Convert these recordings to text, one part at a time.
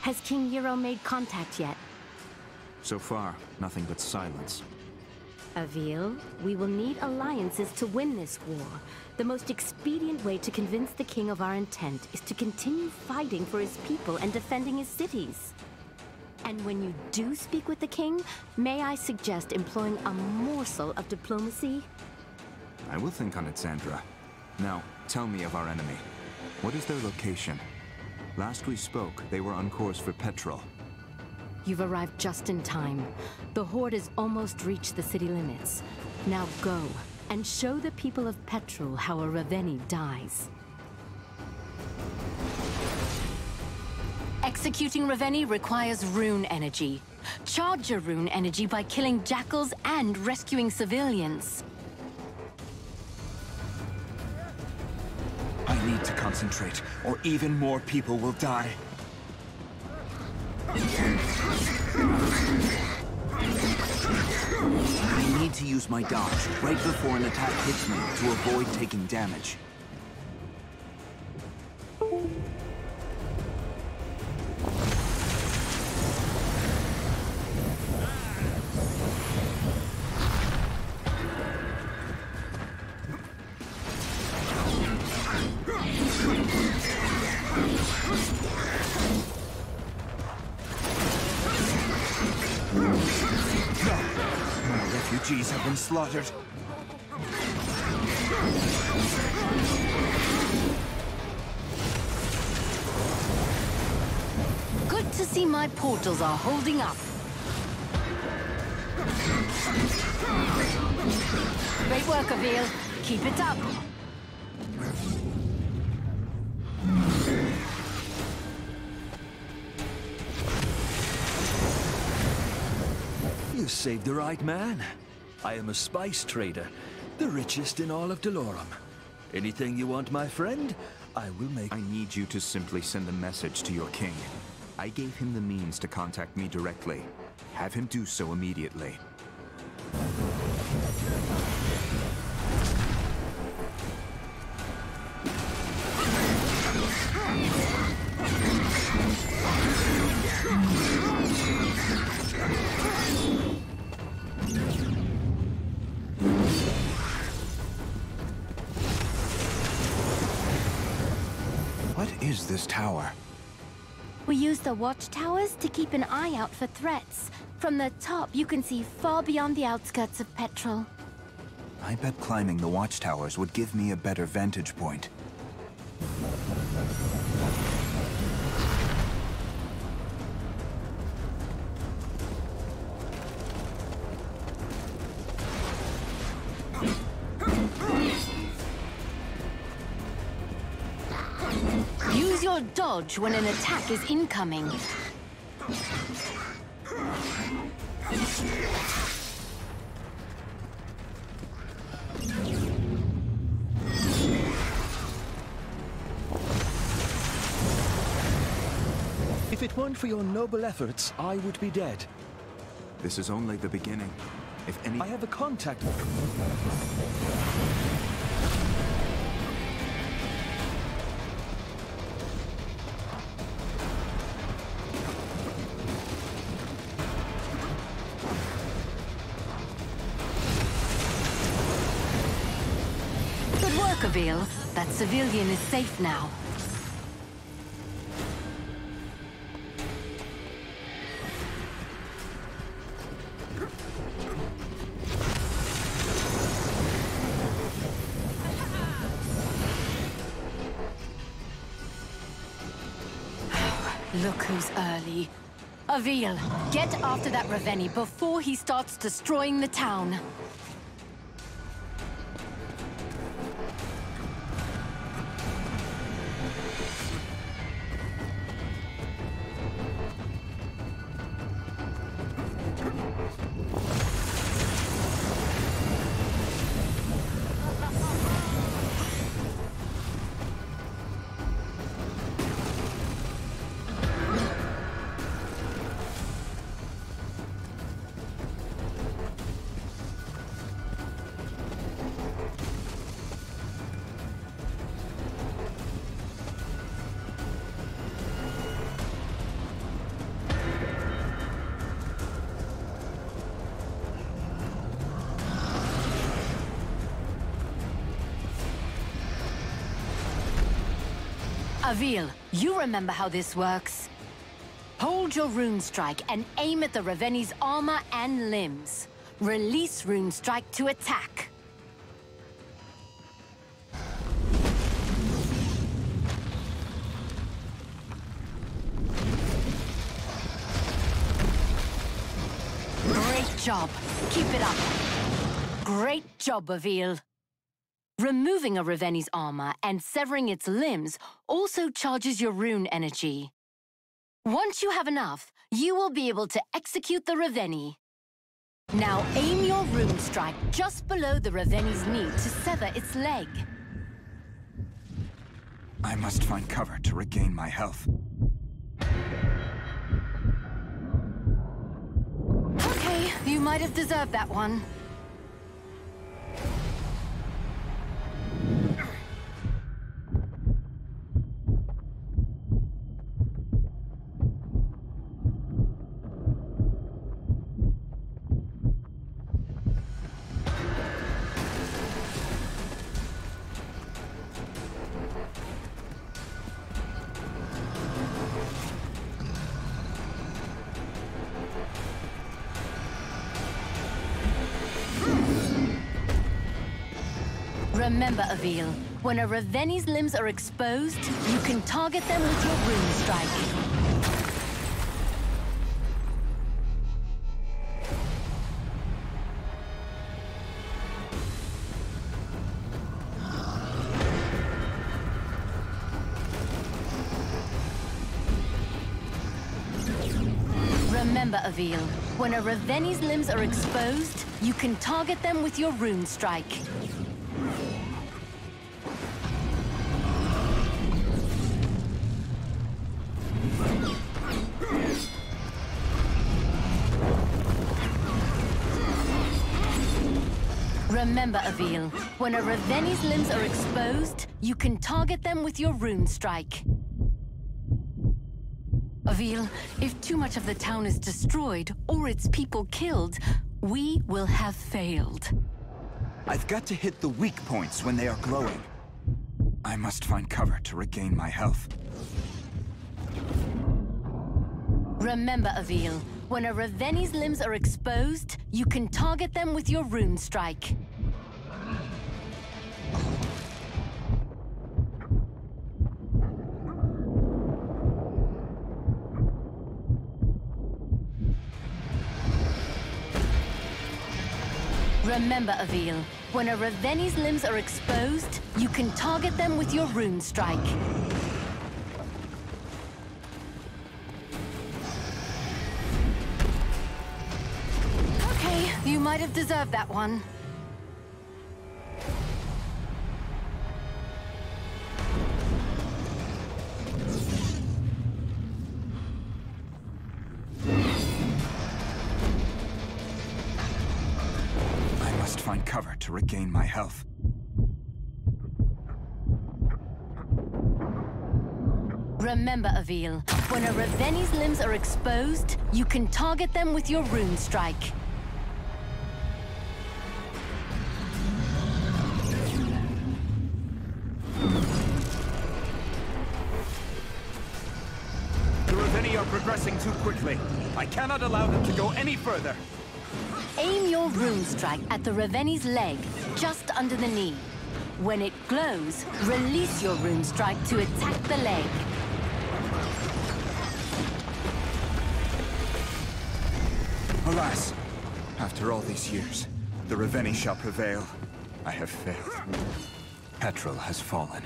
Has King Euro made contact yet? So far, nothing but silence. Avil, we will need alliances to win this war. The most expedient way to convince the king of our intent is to continue fighting for his people and defending his cities. And when you do speak with the king, may I suggest employing a morsel of diplomacy? I will think on it, Sandra. Now, tell me of our enemy. What is their location? Last we spoke, they were on course for Petrol. You've arrived just in time. The Horde has almost reached the city limits. Now go, and show the people of Petrol how a Raveni dies. Executing Raveni requires rune energy. Charge your rune energy by killing jackals and rescuing civilians. I need to concentrate, or even more people will die. I need to use my dodge right before an attack hits me to avoid taking damage. Refugees have been slaughtered. Good to see my portals are holding up. Great work, Avil. Keep it up. You saved the right man. I am a spice trader, the richest in all of Delorum. Anything you want, my friend, I will make. I need you to simply send a message to your king. I gave him the means to contact me directly. Have him do so immediately. What is this tower? We use the watchtowers to keep an eye out for threats. From the top, you can see far beyond the outskirts of Petrol. I bet climbing the watchtowers would give me a better vantage point. Use your dodge when an attack is incoming. If it weren't for your noble efforts, I would be dead. This is only the beginning. If any... I have a contact. Good work, Avil. That civilian is safe now. Look who's early. Avil, get after that Raveni before he starts destroying the town. Avil, you remember how this works. Hold your rune strike and aim at the Raveni's armor and limbs. Release rune strike to attack. Great job. Keep it up. Great job, Avil. Removing a Raveni's armor and severing its limbs also charges your rune energy. Once you have enough, you will be able to execute the Raveni. Now aim your rune strike just below the Raveni's knee to sever its leg. I must find cover to regain my health. Okay, you might have deserved that one. Remember, Avil, when a Raveni's limbs are exposed, you can target them with your rune strike. Remember, Avil, when a Raveni's limbs are exposed, you can target them with your rune strike. Remember, Avil, when a Raveni's limbs are exposed, you can target them with your rune strike. Avil, if too much of the town is destroyed or its people killed, we will have failed. I've got to hit the weak points when they are glowing. I must find cover to regain my health. Remember, Avil, when a Raveni's limbs are exposed, you can target them with your rune strike. Remember, Avil, when a Raveni's limbs are exposed, you can target them with your rune strike. Okay, you might have deserved that one. Find cover to regain my health. Remember, Avil, when a Raveni's limbs are exposed, you can target them with your rune strike. The Raveni are progressing too quickly. I cannot allow them to go any further. Aim your rune strike at the Raveni's leg, just under the knee. When it glows, release your rune strike to attack the leg. Alas, after all these years, the Raveni shall prevail. I have failed. Petrol has fallen.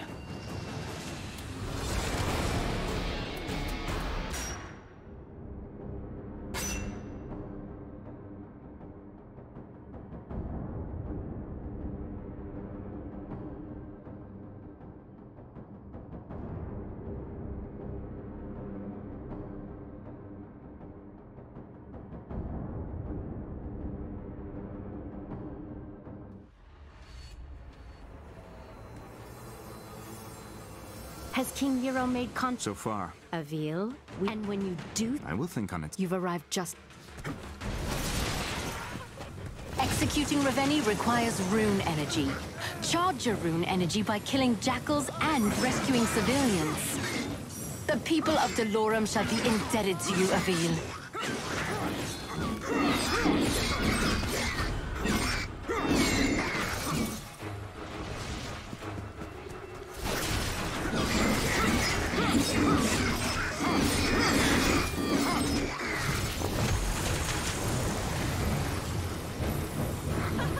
Has King Nero made So far, Avil? And when you do, I will think on it. you've arrived just... Executing Raveni requires rune energy. charge your rune energy by killing jackals and rescuing civilians. The people of Delorum shall be indebted to you, Avil.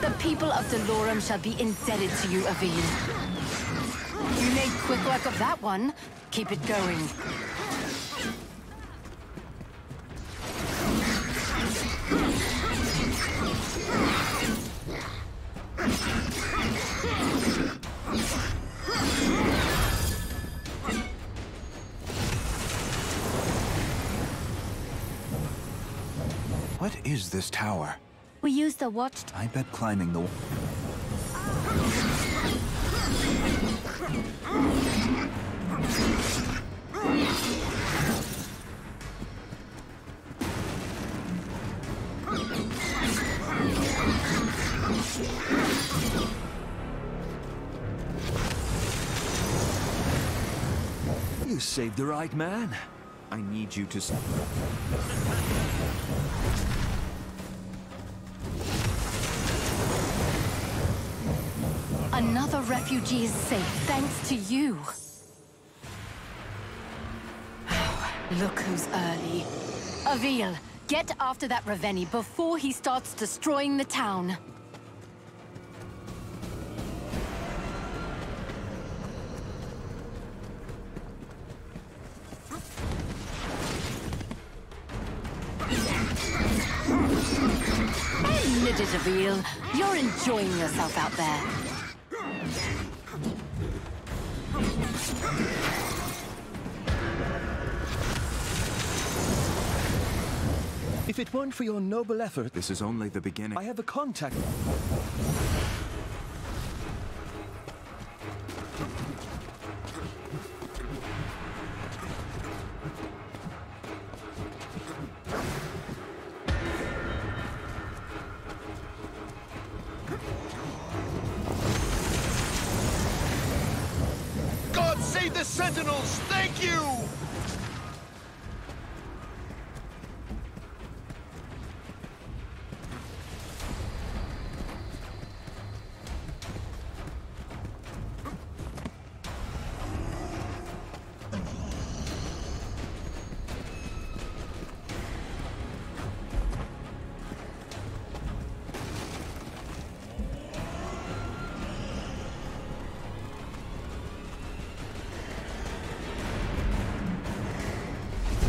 The people of Delorum shall be indebted to you, Avil. You made quick work of that one. Keep it going. What is this tower? We use the watch. I bet climbing the... You saved the right man. I need you to... Another refugee is safe, thanks to you. Look who's early. Avil, get after that Raveni before he starts destroying the town. Admit it, Avil. You're enjoying yourself out there. If it weren't for your noble effort, This is only the beginning. I have a contact. God save the Sentinels! Thank you!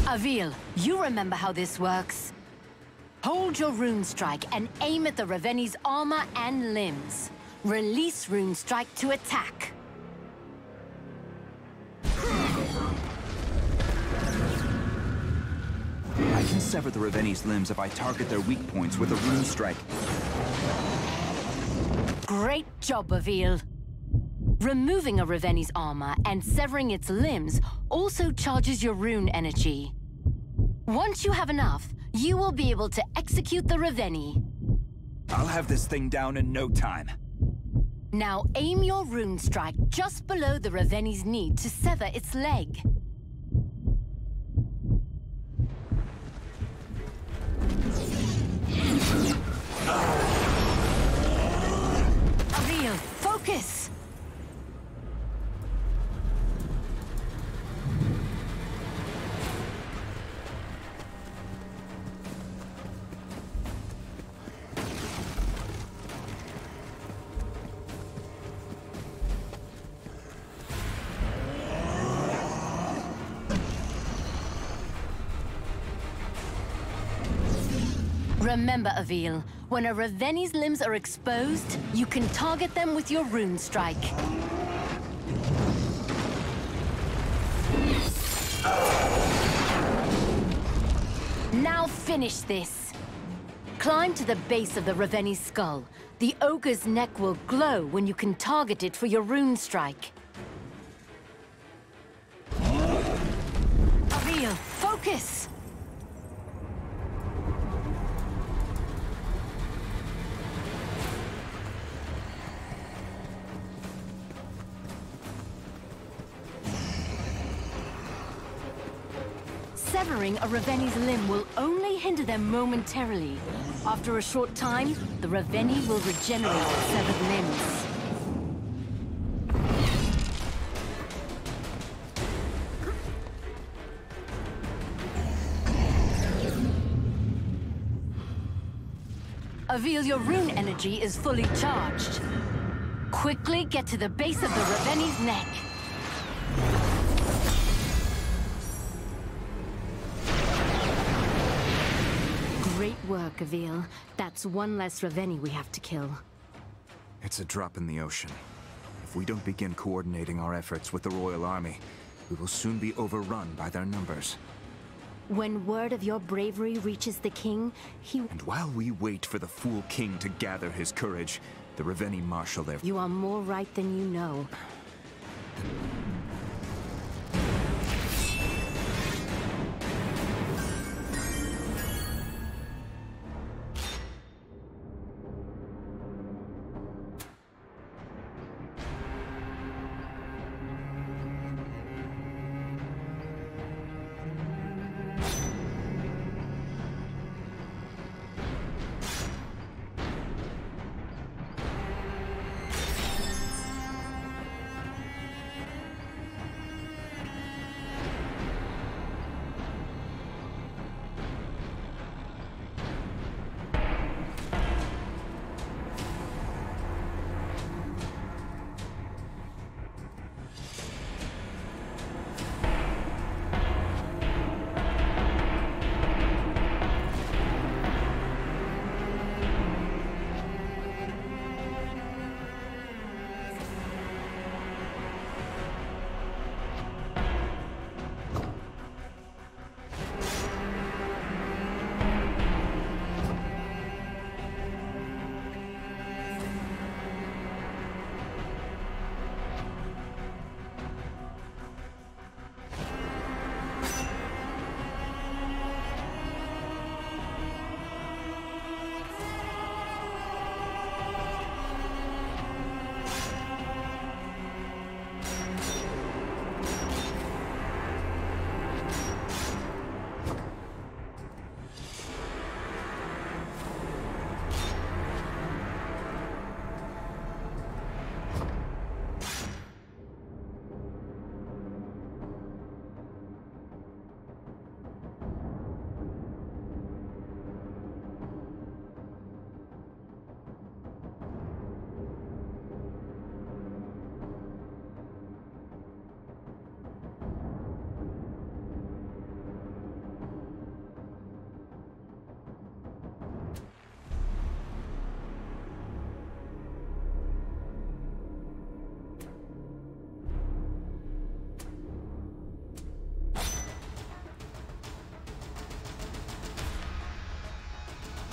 Avil, you remember how this works. Hold your rune strike and aim at the Raveni's armor and limbs. Release rune strike to attack. I can sever the Raveni's limbs if I target their weak points with a rune strike. Great job, Avil. Removing a Raveni's armor and severing its limbs also charges your rune energy. Once you have enough, you will be able to execute the Raveni. I'll have this thing down in no time. Now aim your rune strike just below the Raveni's knee to sever its leg. Avil, focus! Remember, Avil, when a Raveni's limbs are exposed, you can target them with your rune strike. Now finish this. Climb to the base of the Raveni's skull. The ogre's neck will glow when you can target it for your rune strike. Avil, focus! Severing a Raveni's limb will only hinder them momentarily. After a short time, the Raveni will regenerate the severed limbs. Avil, your rune energy is fully charged. Quickly get to the base of the Raveni's neck. Great work, Avil. That's one less Raveni we have to kill. It's a drop in the ocean. If we don't begin coordinating our efforts with the Royal Army, we will soon be overrun by their numbers. When word of your bravery reaches the king, he... And while we wait for the fool king to gather his courage, the Raveni marshal their... You are more right than you know.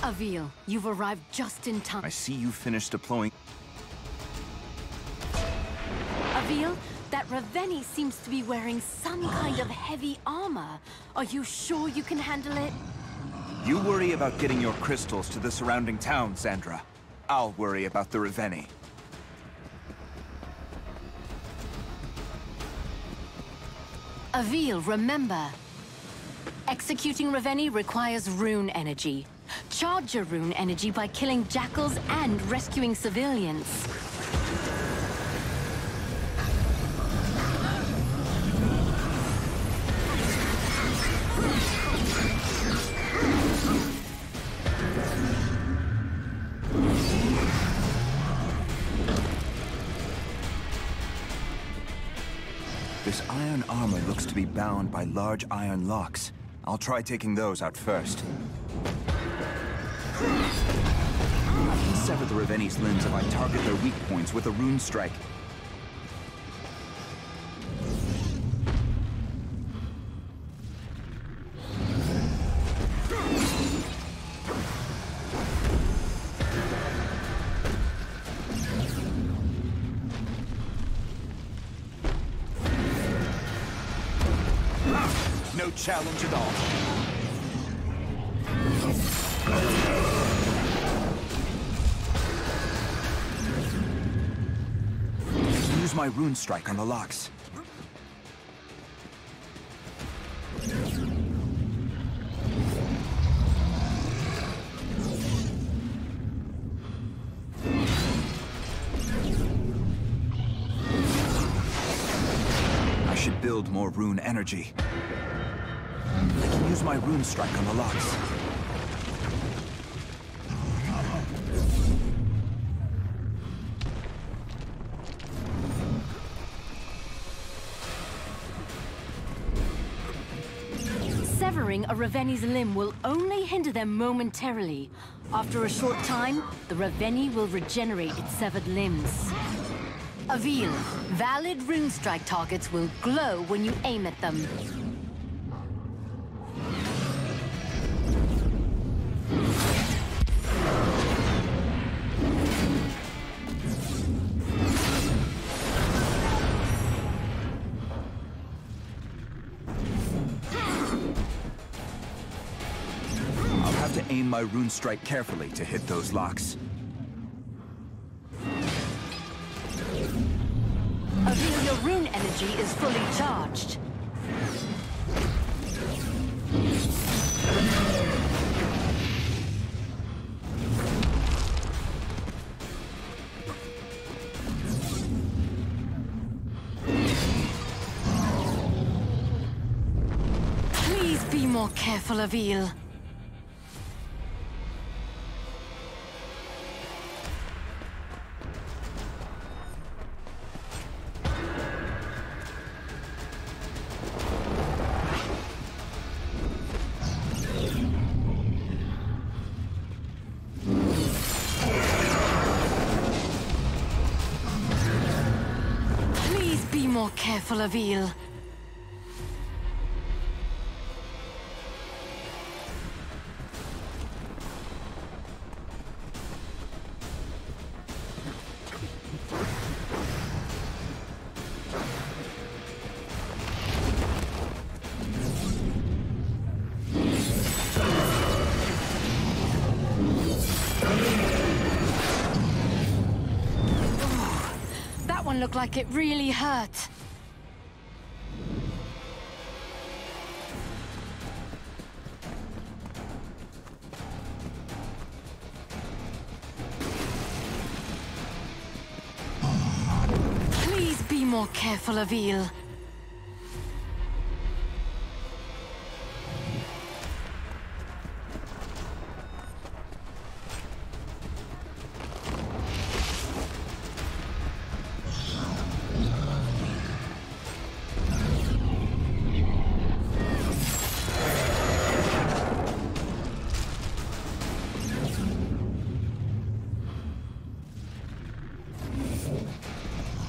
Avil, you've arrived just in time. I see you finished deploying... Avil, that Raveni seems to be wearing some kind of heavy armor. Are you sure you can handle it? You worry about getting your crystals to the surrounding town, Sandra. I'll worry about the Raveni. Avil, remember. Executing Raveni requires rune energy. Charge your rune energy by killing jackals and rescuing civilians. This iron armor looks to be bound by large iron locks. I'll try taking those out first. I can sever the Raveni's limbs if I target their weak points with a rune strike. No challenge at all. Use my rune strike on the locks. build more rune energy. I can use my rune strike on the locks. Severing a Raveni's limb will only hinder them momentarily. After a short time, the Raveni will regenerate its severed limbs. Avil, valid rune strike targets will glow when you aim at them. Aim my rune strike carefully to hit those locks. Avil, your rune energy is fully charged. Please be more careful, Avil. More careful, Avil. That one looked like it really hurt. Please be more careful, Avil.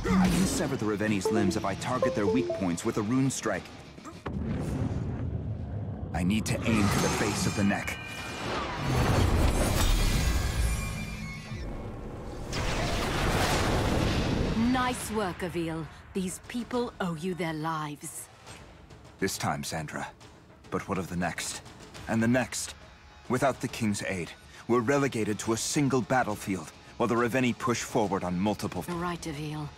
I can sever the Raveni's limbs if I target their weak points with a rune strike. I need to aim for the base of the neck. Nice work, Avil. These people owe you their lives. This time, Sandra. But what of the next? And the next? Without the King's aid, we're relegated to a single battlefield, while the Raveni push forward on multiple... You're right, Avil.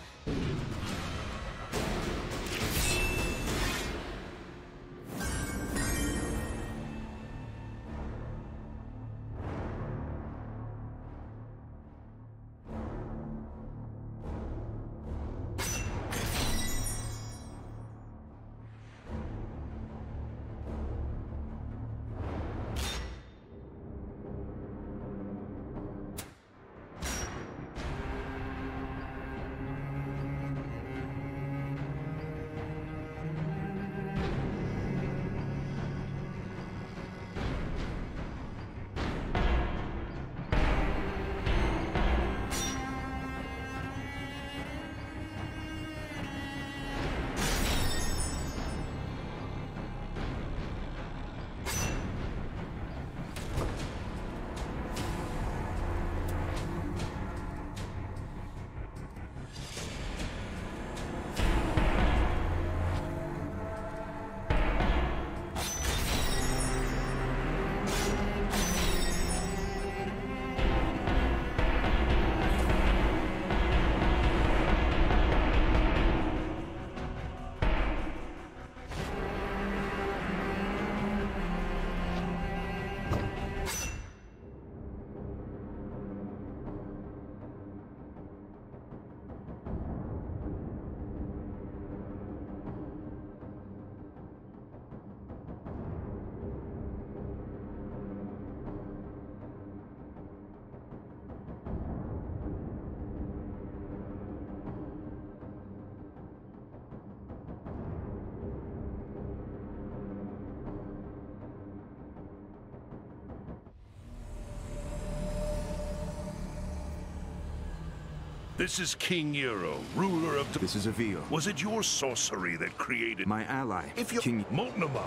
This is King Euro, ruler of... This is Avil. Was it your sorcery that created... My ally, If you... King... Moltnama?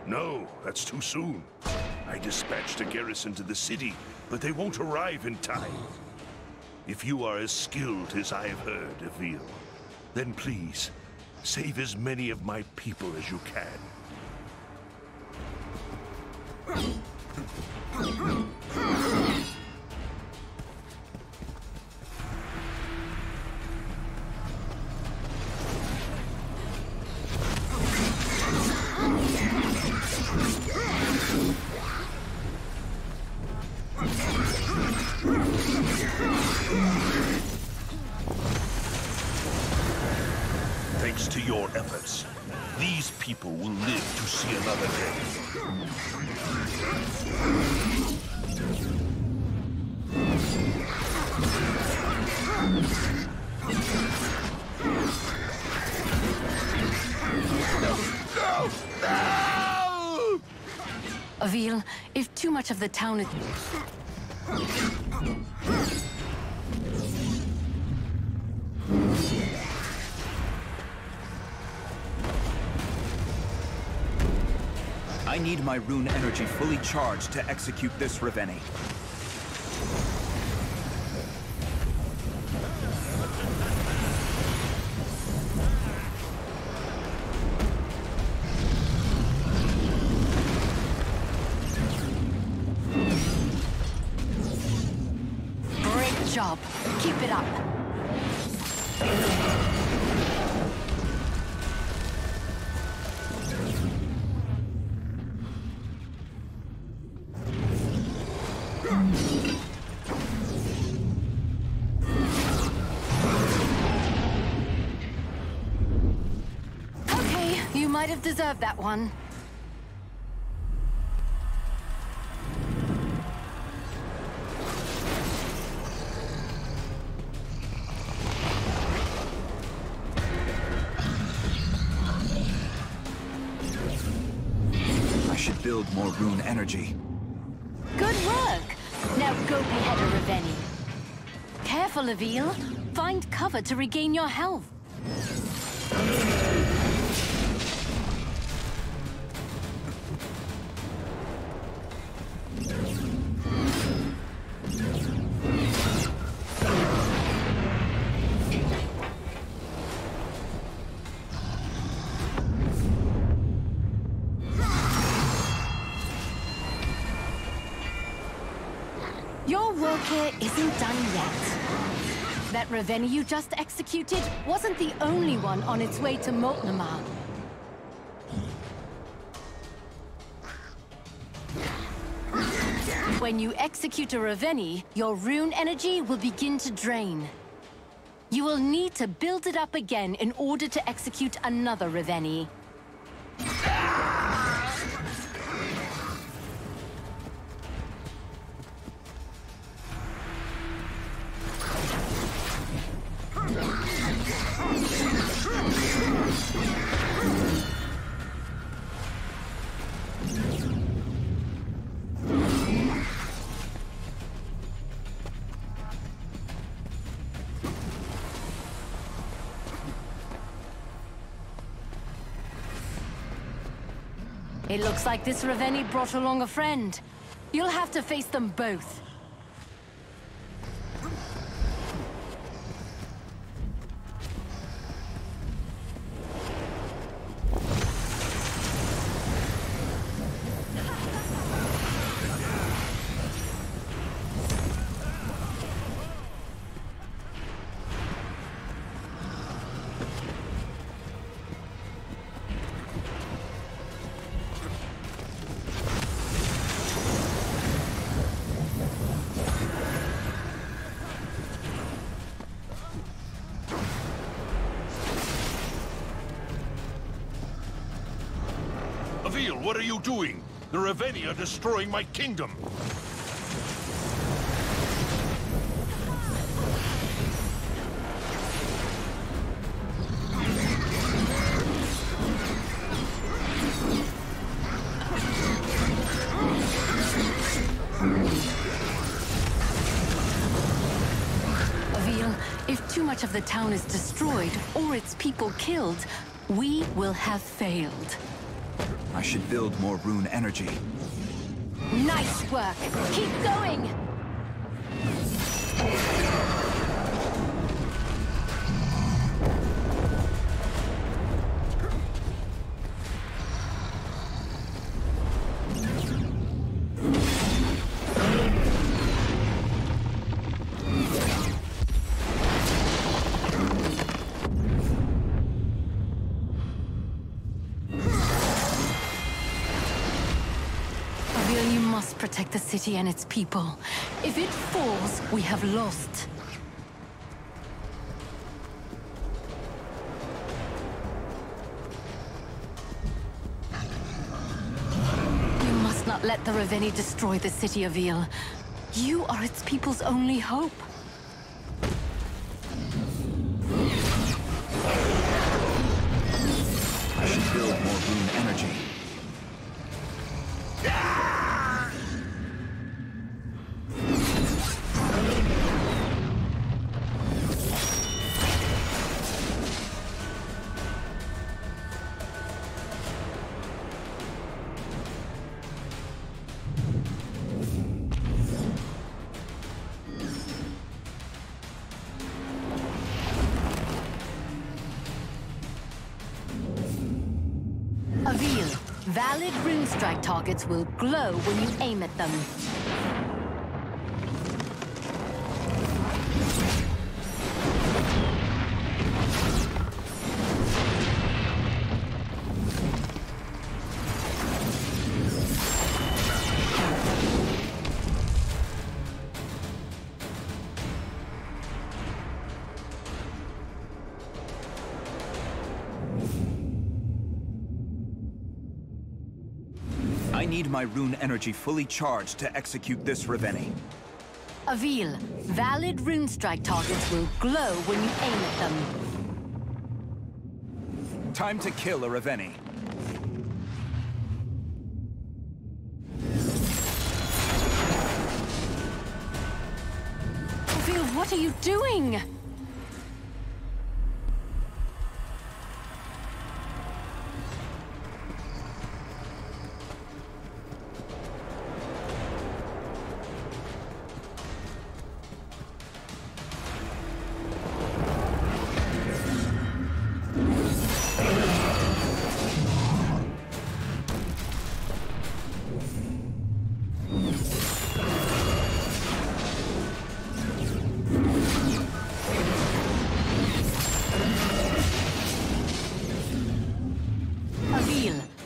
No, that's too soon. I dispatched a garrison to the city, but they won't arrive in time. If you are as skilled as I have heard, Avil, then please, save as many of my people as you can. Thanks to your efforts, these people will live to see another day. Avil, if too much of the town is... I need my rune energy fully charged to execute this Ravenni. Great job. Keep it up. Okay, you might have deserved that one. I should build more rune energy. Good work! Now go behead a Ravenni. Careful, Avil. Find cover to regain your health. Your work here isn't done yet. That Ravenni you just executed wasn't the only one on its way to Moltnama. When you execute a Ravenni, your rune energy will begin to drain. You will need to build it up again in order to execute another Ravenni. It looks like this Ravenni brought along a friend. You'll have to face them both. Avil, what are you doing? The Ravenni are destroying my kingdom. Avil, if part of the town is destroyed or its people killed, we will have failed. I should build more rune energy. Nice work! Keep going! You must protect the city and its people. If it falls, we have lost. You must not let the Reveni destroy the city of Eel. You are its people's only hope. I should build more rune energy. Valid rune strike targets will glow when you aim at them. I need my rune energy fully charged to execute this Reveni. Avil, valid rune strike targets will glow when you aim at them. Time to kill a Reveni. Avil, what are you doing?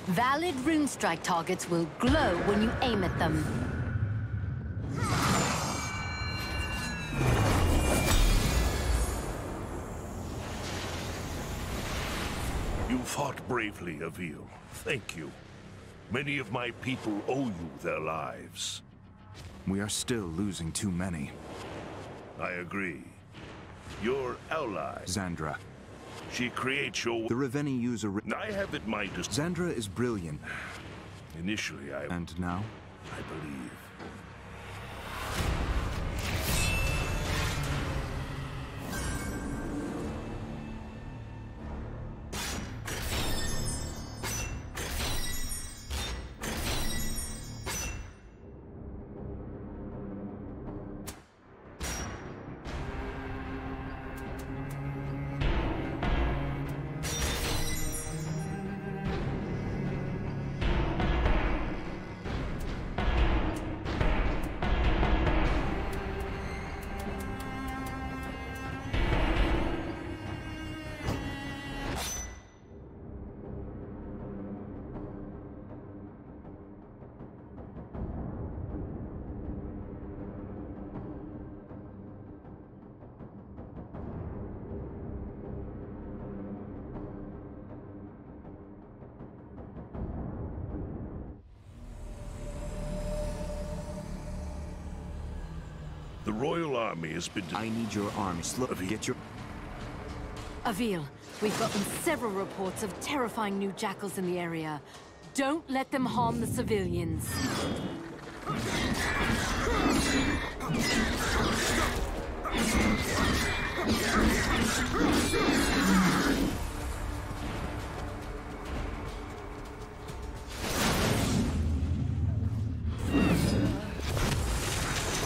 Valid rune strike targets will glow when you aim at them. You fought bravely, Avil. Thank you. Many of my people owe you their lives. We are still losing too many. I agree. Your ally, Xandra. She creates your... The Reveni use a... I have it my Xandra is brilliant. Initially, And now? I believe. The Royal Army has been... I need your army. Get your... Avil, we've gotten several reports of terrifying new jackals in the area. Don't let them harm the civilians.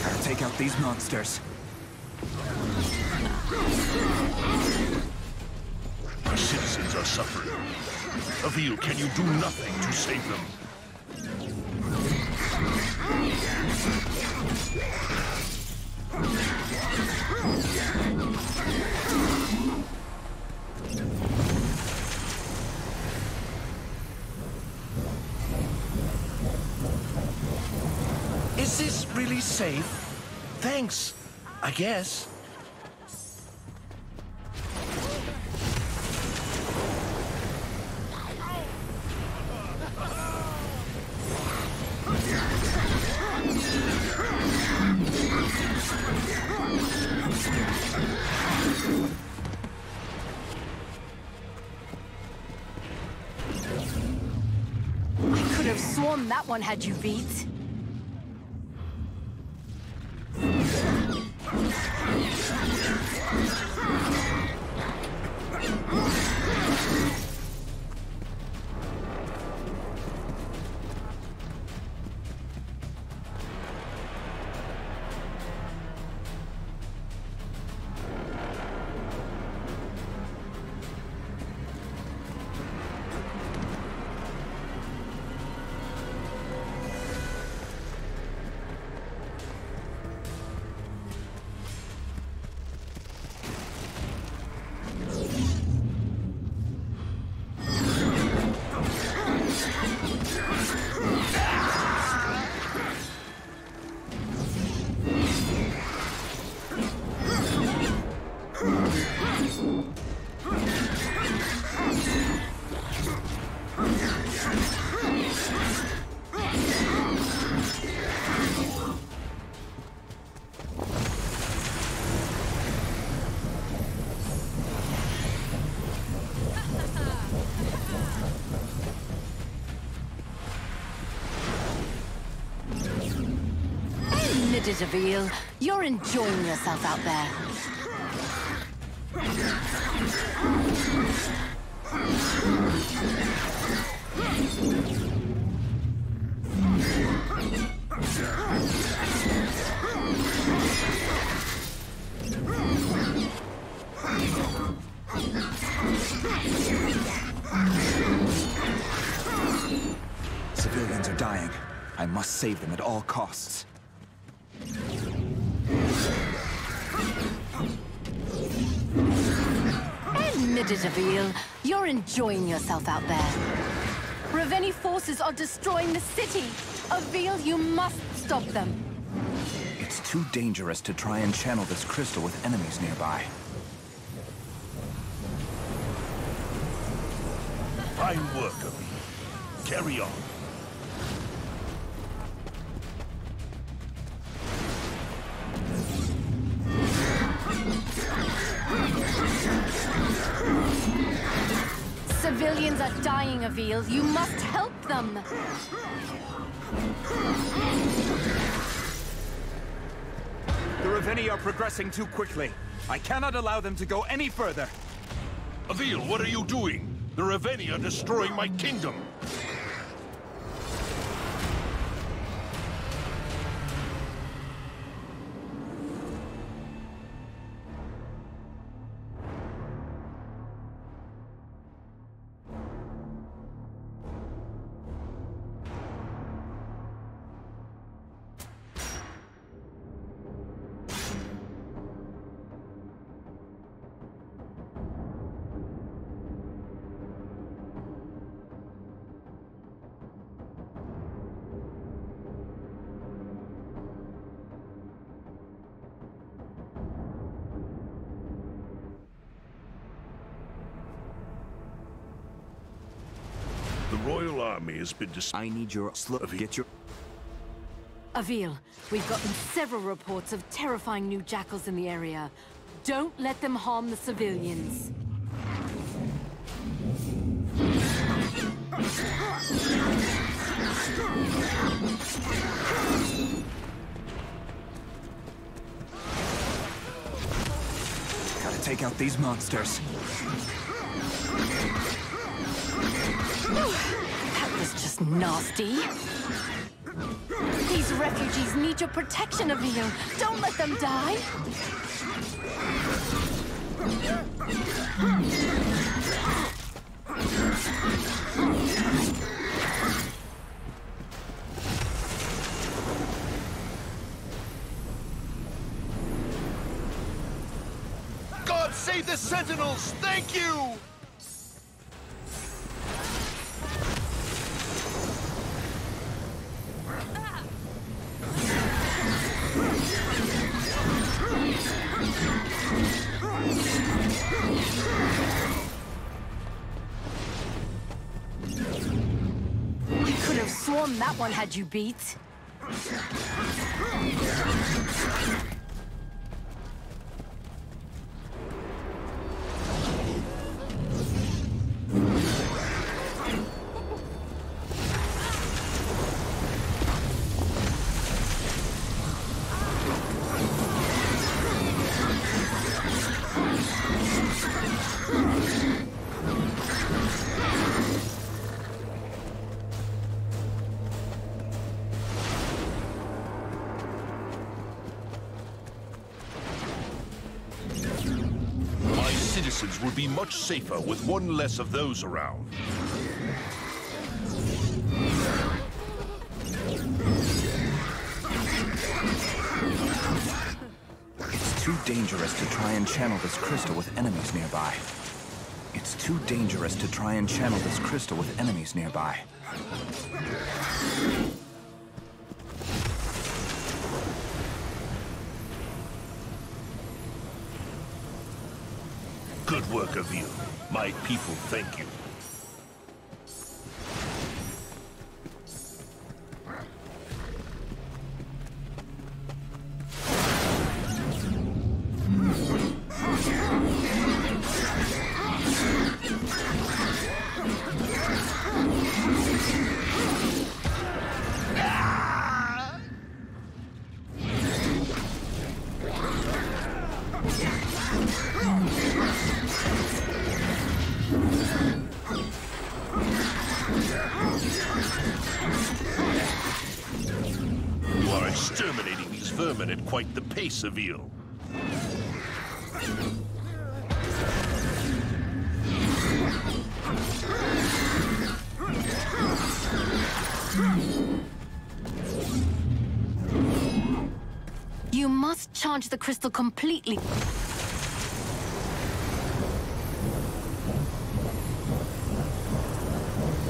Gotta take out these monsters. The citizens are suffering. Avil, can you do nothing to save them? Is this really safe? Thanks, I guess. I could have sworn that one had you beat. Admit it, Avil. You're enjoying yourself out there. Civilians are dying. I must save them at all costs. Admit it, Avil. You're enjoying yourself out there. Reveni forces are destroying the city. Avil, you must stop them. It's too dangerous to try and channel this crystal with enemies nearby. Fine work, Avil. Carry on. Civilians are dying, Avil. You must help them. The Reveni are progressing too quickly. I cannot allow them to go any further. Avil, what are you doing? The Reveni are destroying my kingdom. The Royal Army has been I need your get your... Avil, we've gotten several reports of terrifying new jackals in the area. Don't let them harm the civilians. take out these monsters. That was just nasty. These refugees need your protection, Avil. Don't let them die. God save the Sentinels! Thank you! I could have sworn that one had you beat. Citizens would be much safer with one less of those around. It's too dangerous to try and channel this crystal with enemies nearby. It's too dangerous to try and channel this crystal with enemies nearby. Good work, Avil. My people thank you. You are exterminating these vermin at quite the pace, Avil. You must charge the crystal completely.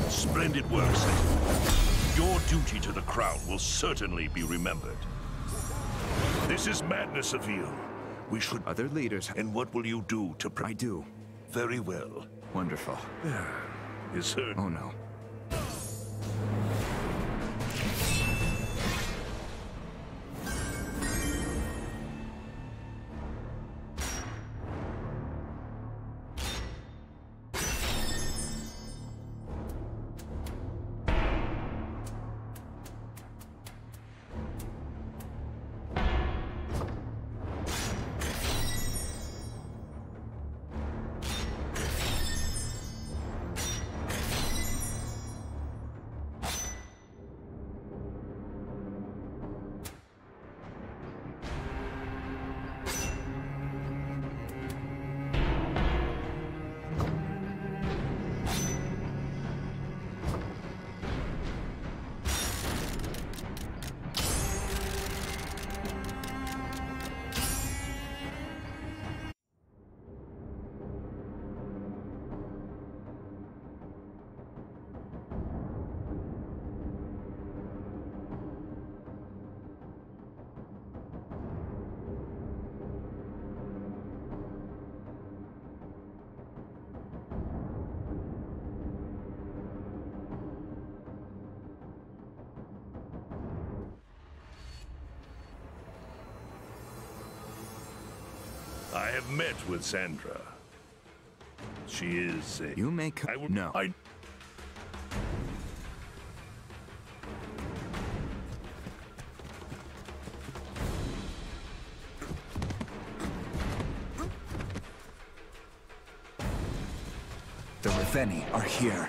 Splendid work, Sentinel. Your duty to the crown will certainly be remembered. This is madness, Avil. We should... Other leaders... And what will you do to... I do. Very well. Wonderful. Is her... Oh no. I have met with Sandra. She is a... You may I will... No. Reveni are here.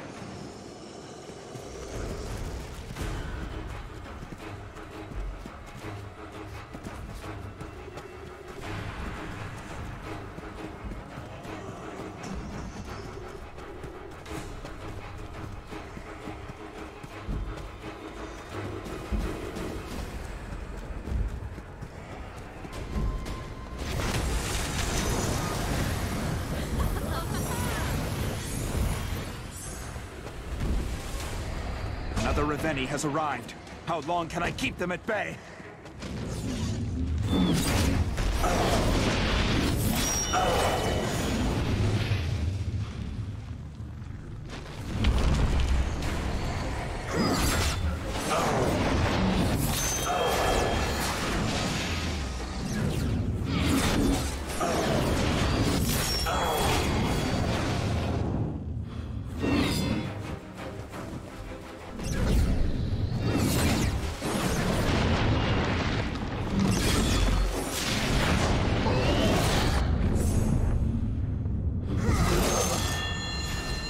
Another Reveni has arrived. How long can I keep them at bay?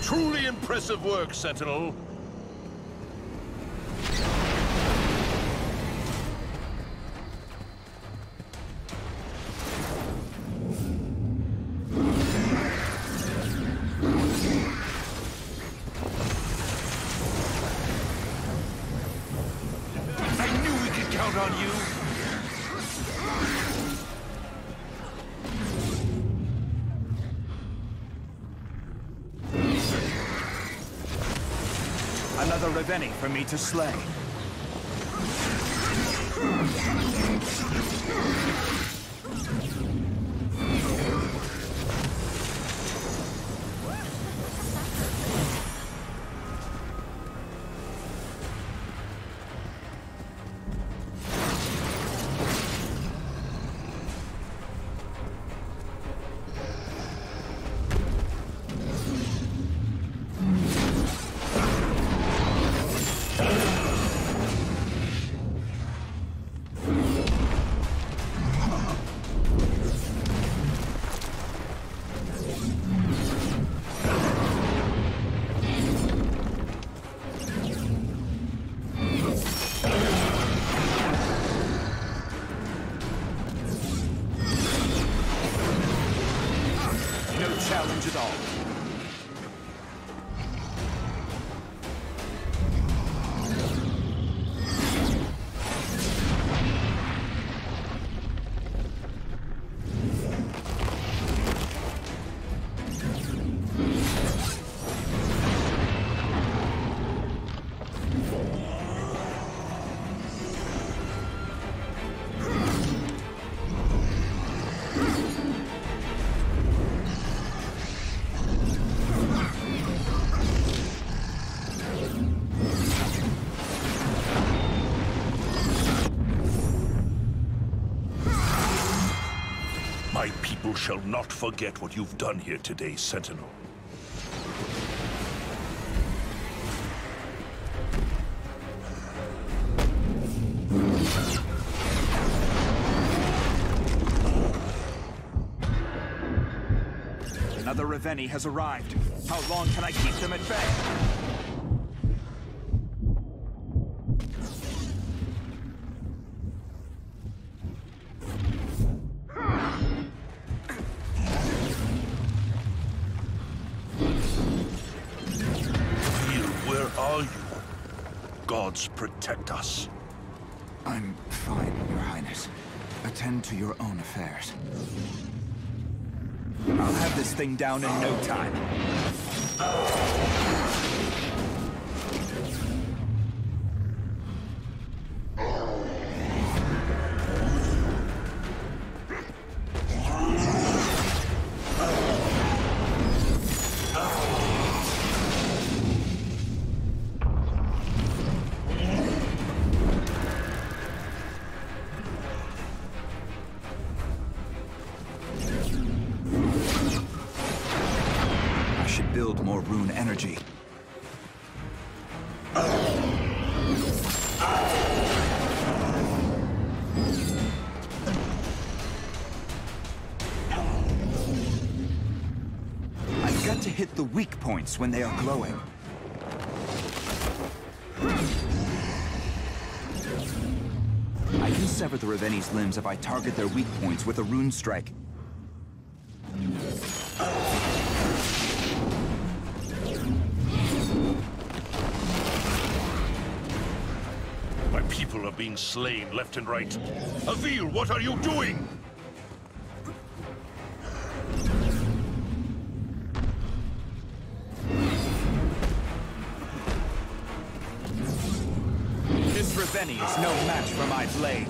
Truly impressive work, Sentinel. I knew we could count on you. Another Reveni for me to slay. Challenge at all. My people shall not forget what you've done here today, Sentinel. Another Reveni has arrived. How long can I keep them at bay? Where are you? Gods protect us. I'm fine, Your Highness. Attend to your own affairs. I'll have this thing down in no time. Build more rune energy. I've got to hit the the weak points when they are glowing. I can sever the Reveni's limbs if I target their weak points with a rune strike. My people are being slain left and right. Avil, what are you doing? This Reveni is no match for my blade.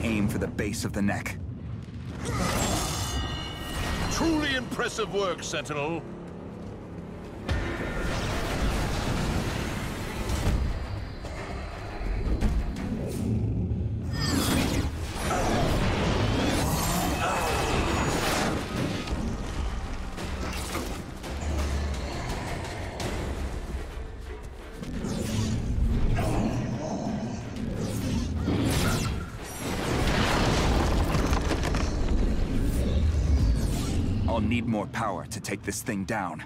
Aim for the base of the neck. Truly impressive work, Sentinel. I'll need more power to take this thing down.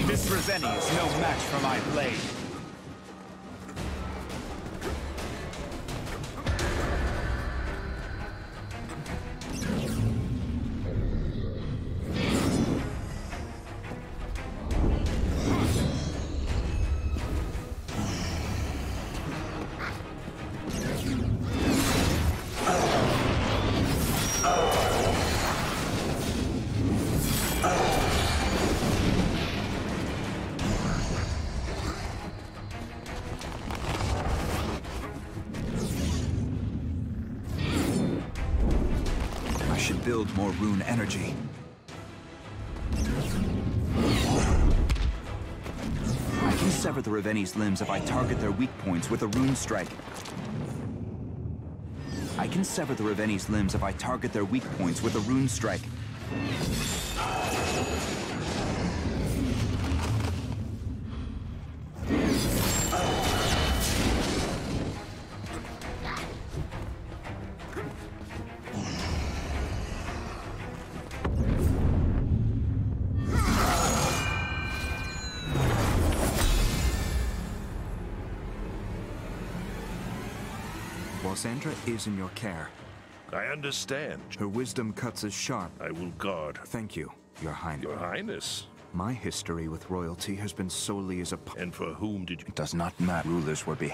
This Reveni is no match for my blade. Build more rune energy. I can sever the Reveni's limbs if I target their weak points with a rune strike. I can sever the Reveni's limbs if I target their weak points with a rune strike. While Sandra is in your care, I understand. her wisdom cuts as sharp. I will guard. Thank you, Your Highness. Your Highness. My history with royalty has been solely as a... And for whom did you... It does not matter. Rulers were be...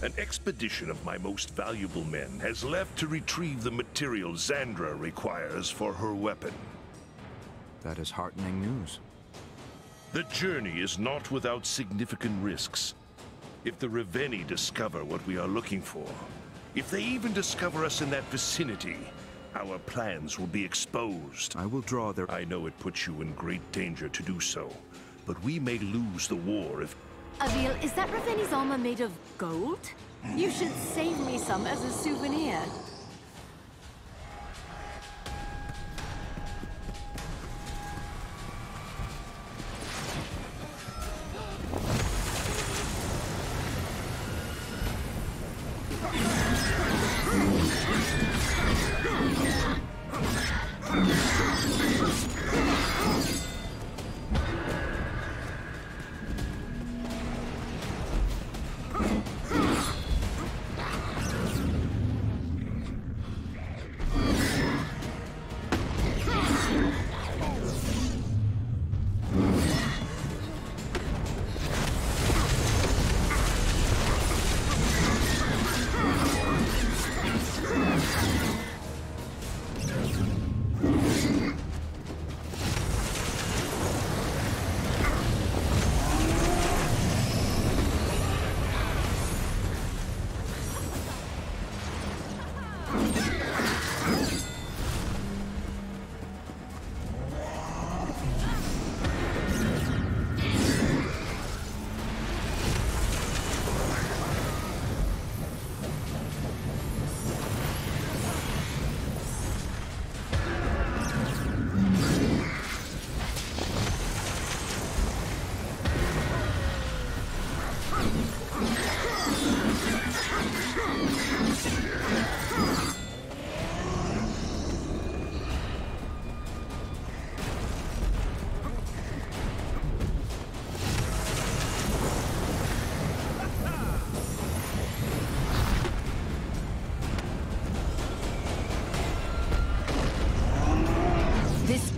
An expedition of my most valuable men has left to retrieve the material Xandra requires for her weapon. That is heartening news. The journey is not without significant risks. If the Reveni discover what we are looking for, if they even discover us in that vicinity, our plans will be exposed. I will draw their... I know it puts you in great danger to do so, but we may lose the war if... Avil, is that Reveni's armor made of gold? You should save me some as a souvenir.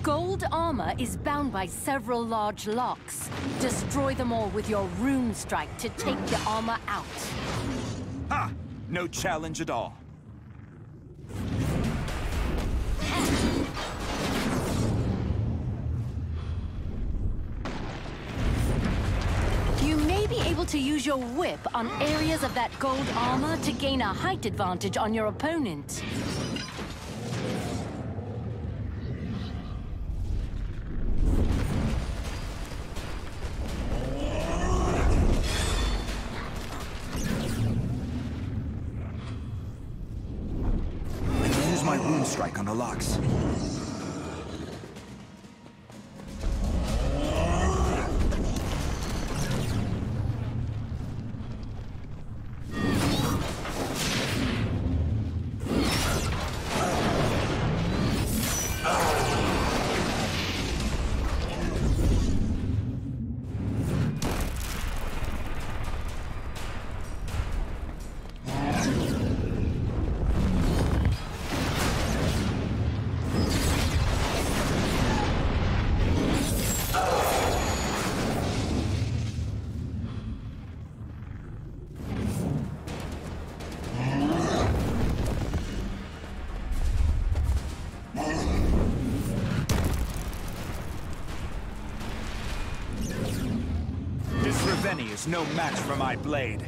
Gold armor is bound by several large locks. Destroy them all with your rune strike to take the armor out. Ha! No challenge at all. You may be able to use your whip on areas of that gold armor to gain a height advantage on your opponent. My rune strike on the locks. Reveni is no match for my blade.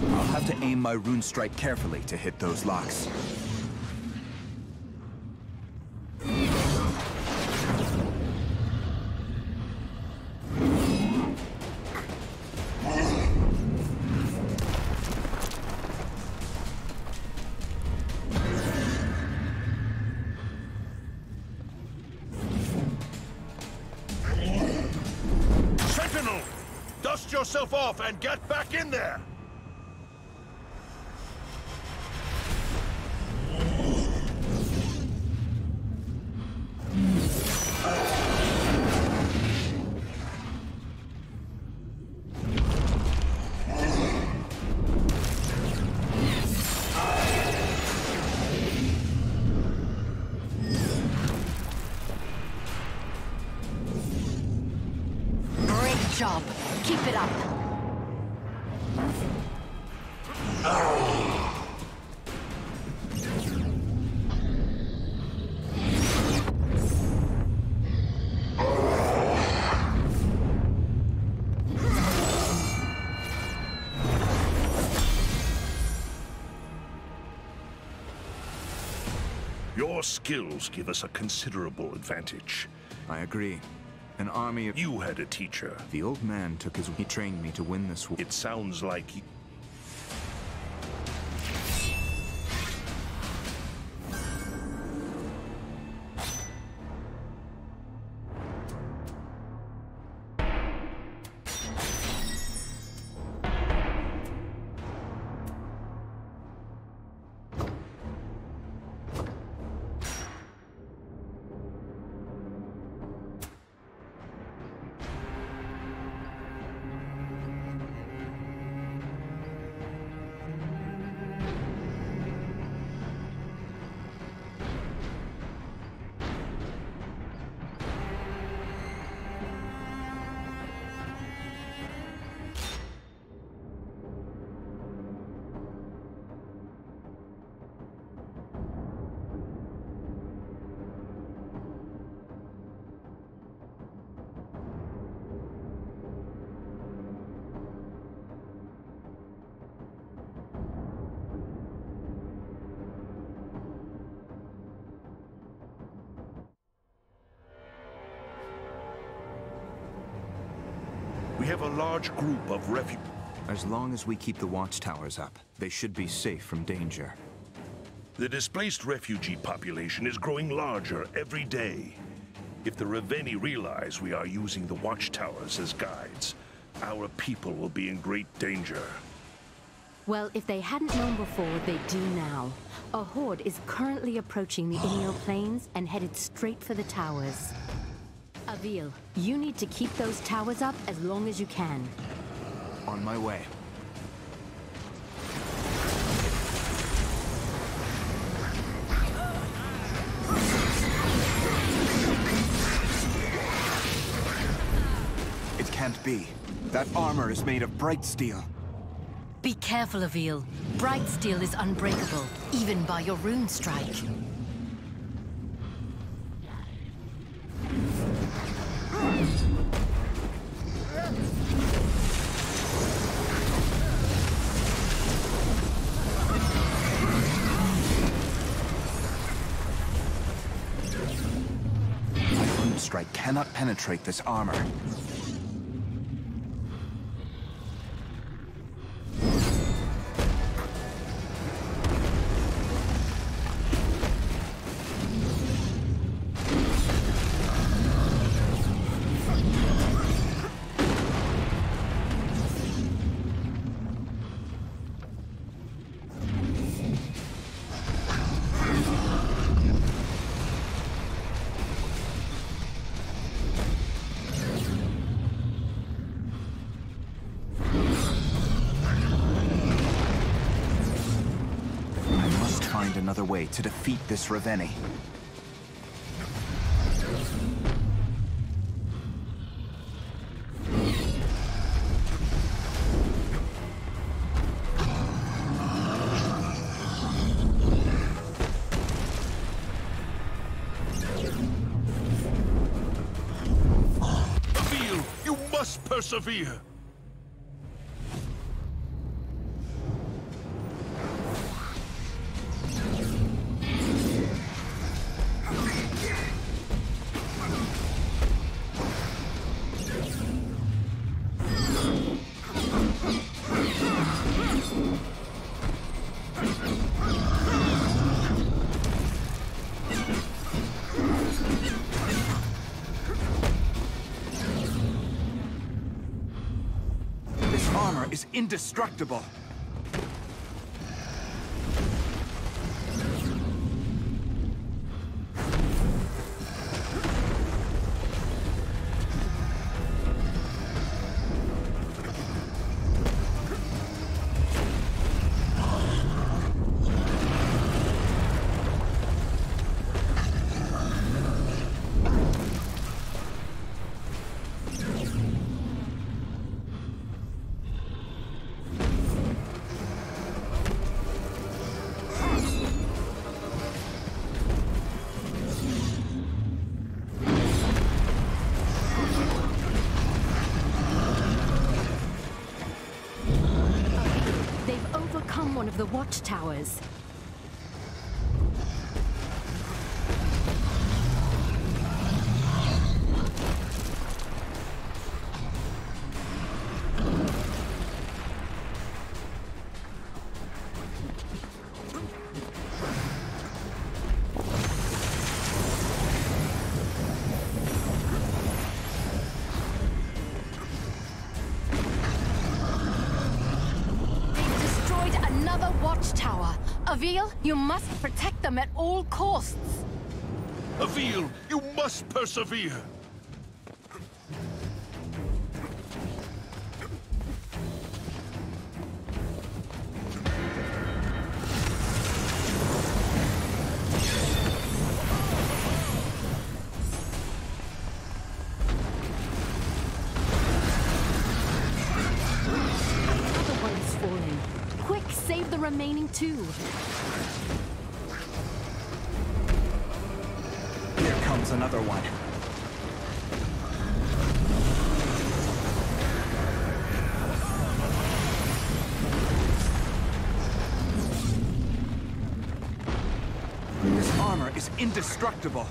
I'll have to aim my rune strike carefully to hit those locks. Dust yourself off and get back in there! Keep it up. Your skills give us a considerable advantage. I agree. An army of... You had a teacher. The old man took his... He trained me to win this war. It sounds like... We have a large group of refugees. As long as we keep the watchtowers up, they should be safe from danger. The displaced refugee population is growing larger every day. If the Reveni realize we are using the watchtowers as guides, our people will be in great danger. Well, if they hadn't known before, they do now. A horde is currently approaching the Ineo Plains and headed straight for the towers. Avil, you need to keep those towers up as long as you can. On my way. It can't be. That armor is made of bright steel. Be careful, Avil. Bright steel is unbreakable, even by your rune strike. Strike cannot penetrate this armor. Another way to defeat this Reveni. Avil, you must persevere! Is indestructible. of the watchtowers. Watchtower. Avil, you must protect them at all costs. Avil, you must persevere! Another one is falling. Quick, save the remaining two. Here comes another one. This armor is indestructible.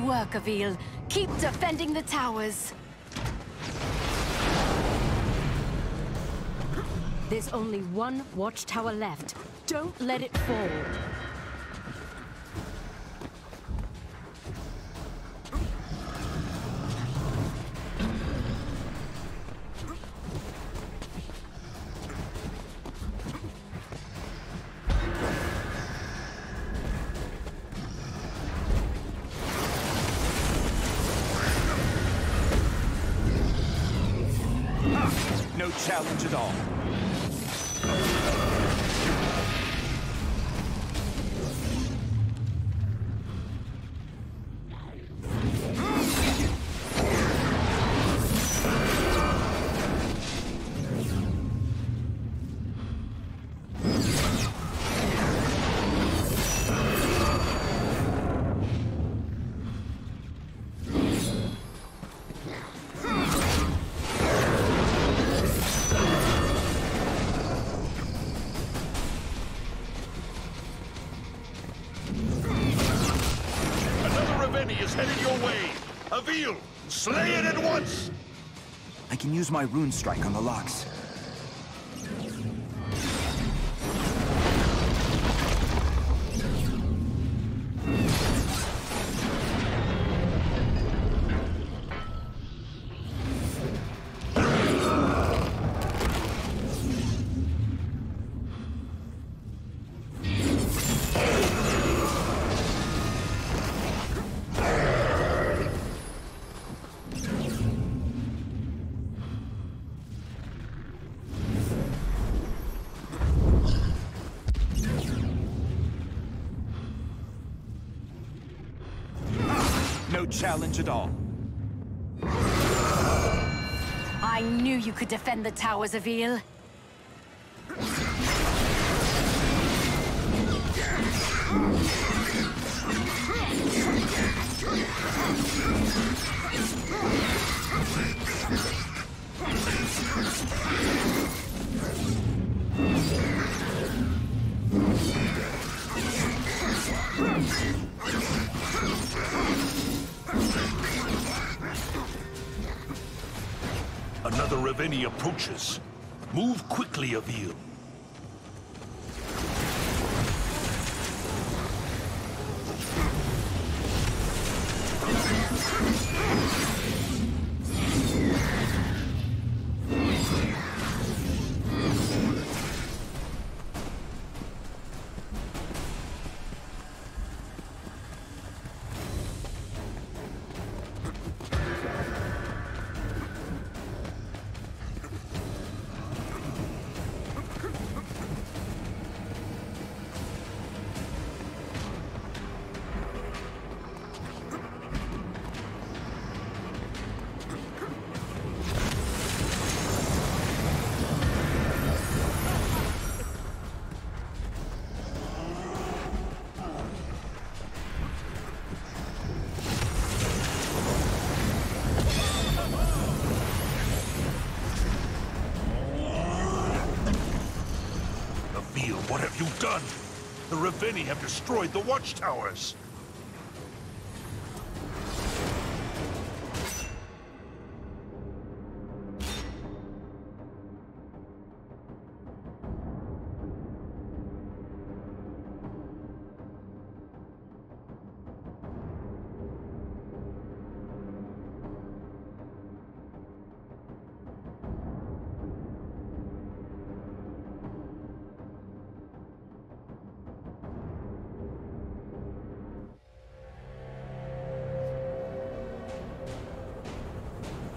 Work, Avil. Keep defending the towers. There's only one watchtower left. Don't let it fall. No challenge at all. Is headed your way! Avil, slay it at once! I can use my rune strike on the locks. No challenge at all. I knew you could defend the towers, Avil. Another Reveni approaches. Move quickly, Avil. What have you done? The Raveni have destroyed the watchtowers!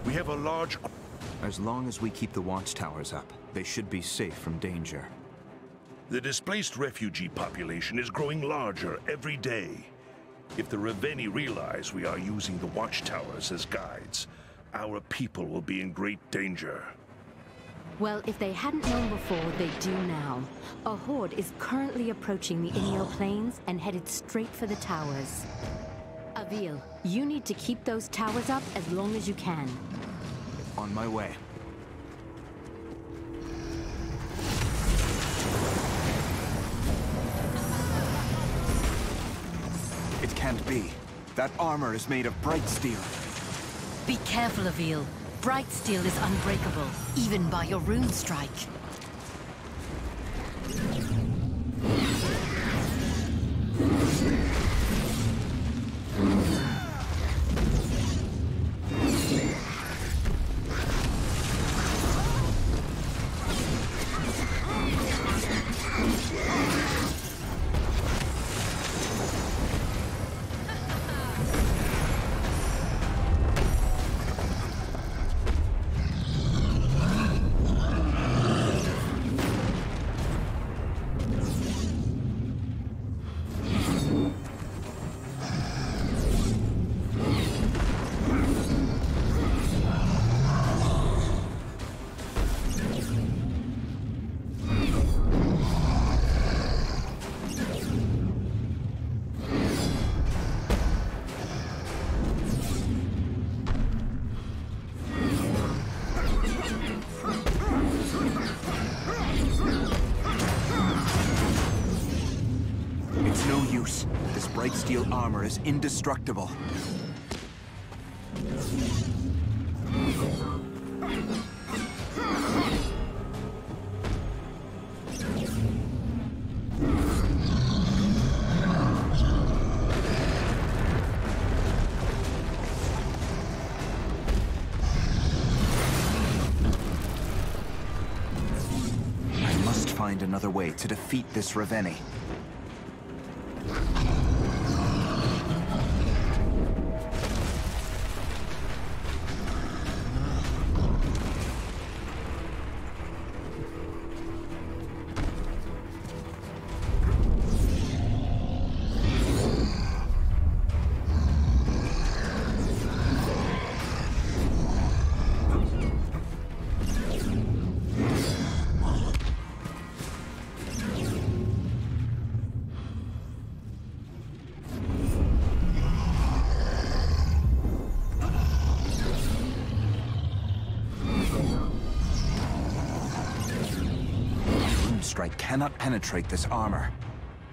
We have a large... As long as we keep the watchtowers up, they should be safe from danger. The displaced refugee population is growing larger every day. If the Raveni realize we are using the watchtowers as guides, our people will be in great danger. Well, if they hadn't known before, they do now. A horde is currently approaching the Inyo Plains and headed straight for the towers. Avil, you need to keep those towers up as long as you can. On my way. It can't be. That armor is made of bright steel. Be careful, Avil. Bright steel is unbreakable, even by your rune strike. Bright steel armor is indestructible. I must find another way to defeat this Raveni. Strike cannot penetrate this armor.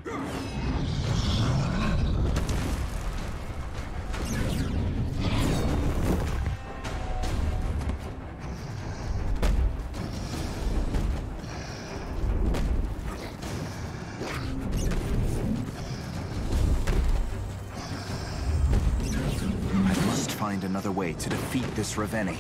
I must find another way to defeat this Raveni.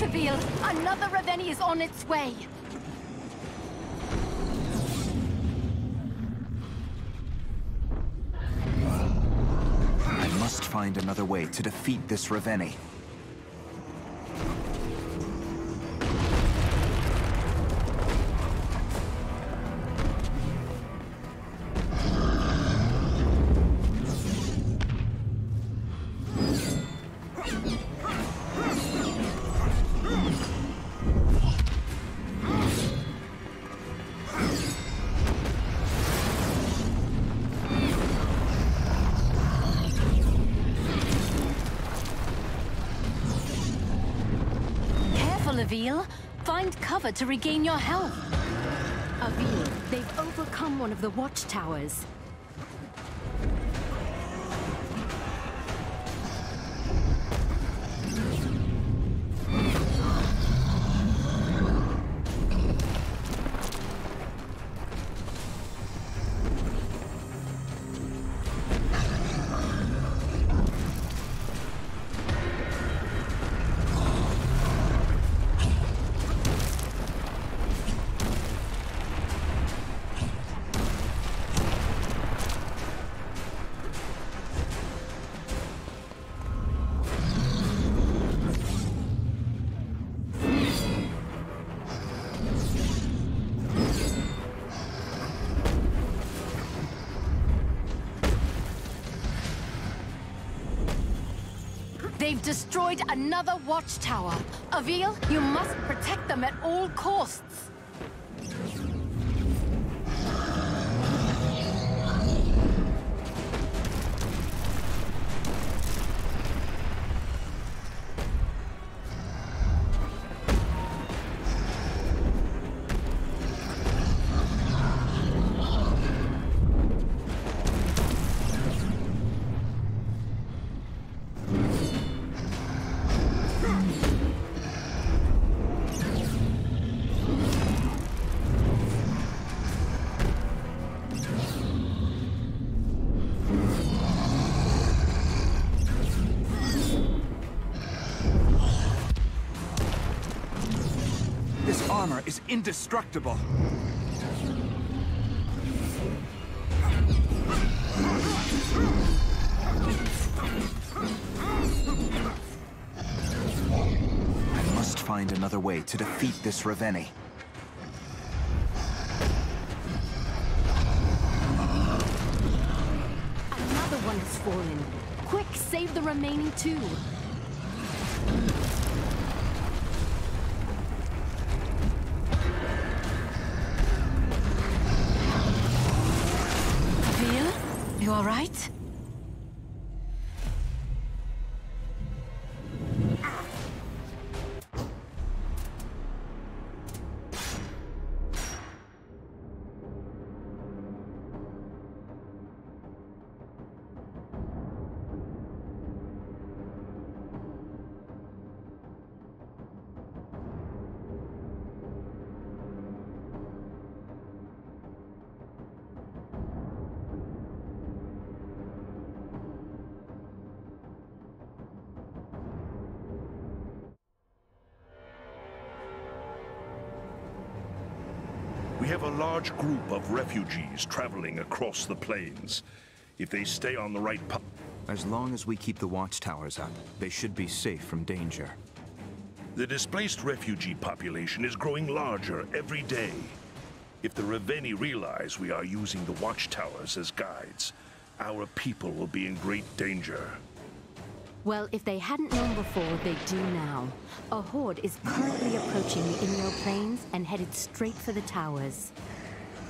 Avil! Another Raveni is on its way! I must find another way to defeat this Raveni. Avil, find cover to regain your health. Avil, they've overcome one of the watchtowers. They've destroyed another watchtower. Avil, you must protect them at all costs. This armor is indestructible. I must find another way to defeat this Raveni. Another one has fallen. Quick, save the remaining two. You all right? We have a large group of refugees traveling across the plains. If they stay on the right path... As long as we keep the watchtowers up, they should be safe from danger. The displaced refugee population is growing larger every day. If the Raveni realize we are using the watchtowers as guides, our people will be in great danger. Well, if they hadn't known before, they do now. A horde is currently approaching the Inyo Plains and headed straight for the towers.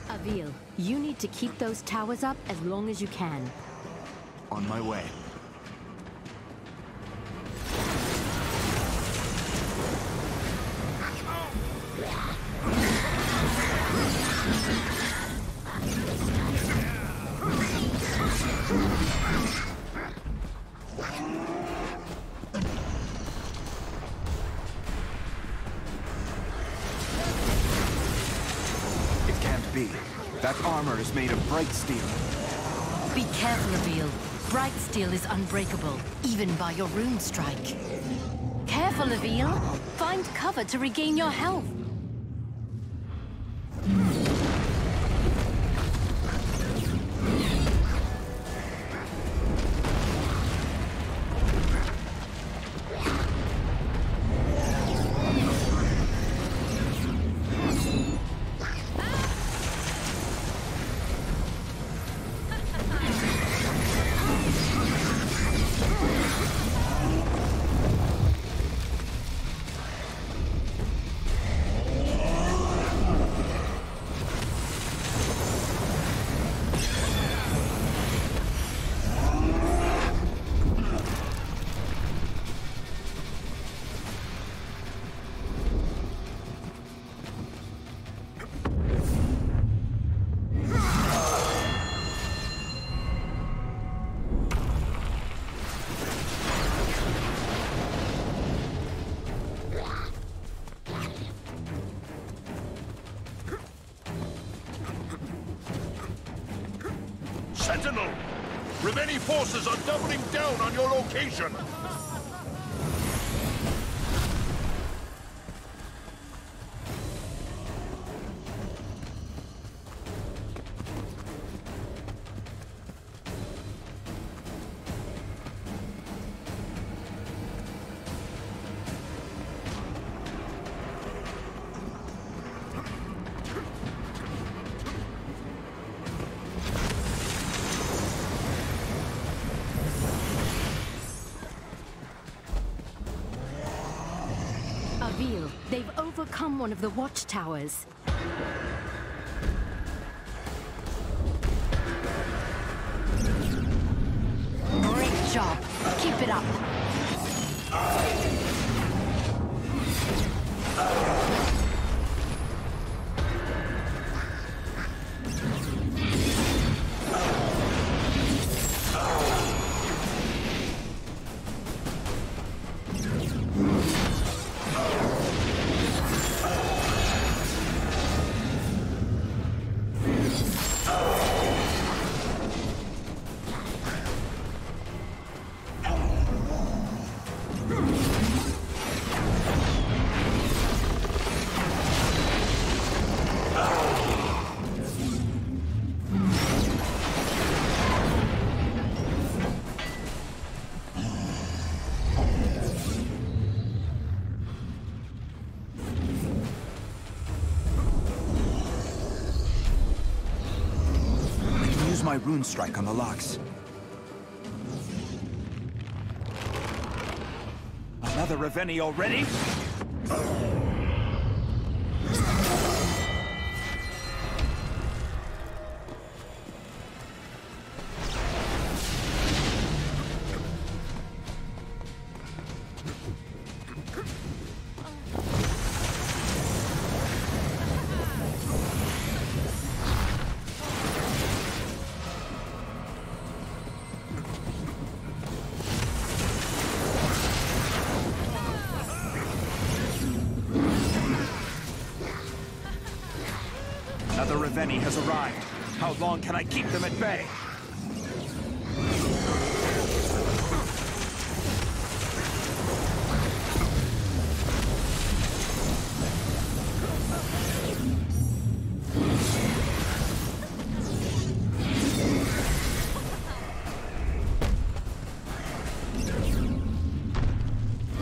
Avil, you need to keep those towers up as long as you can. On my way. That armor is made of bright steel. Be careful, Avil. Bright steel is unbreakable, even by your rune strike. Careful, Avil. Find cover to regain your health. Sentinel! Reveni forces are doubling down on your location! Avil, they've overcome one of the watchtowers. Great job. Keep it up. My rune strike on the locks. Another Reveni already? Another Reveni has arrived. How long can I keep them at bay?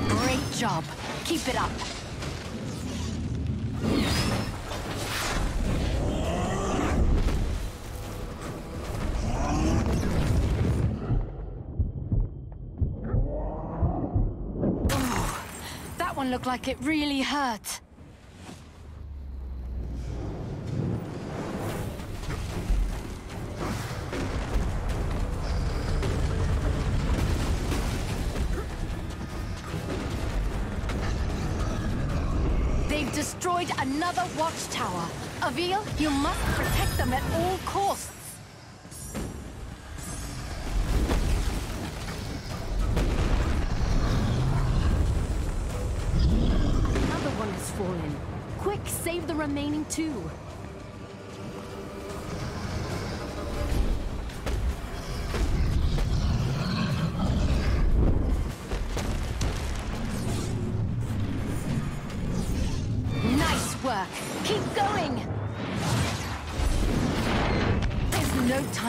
Great job. Keep it up. That one looked like it really hurt. They've destroyed another watchtower. Avil, you must protect them at all costs. Another one has fallen. Quick, save the remaining two.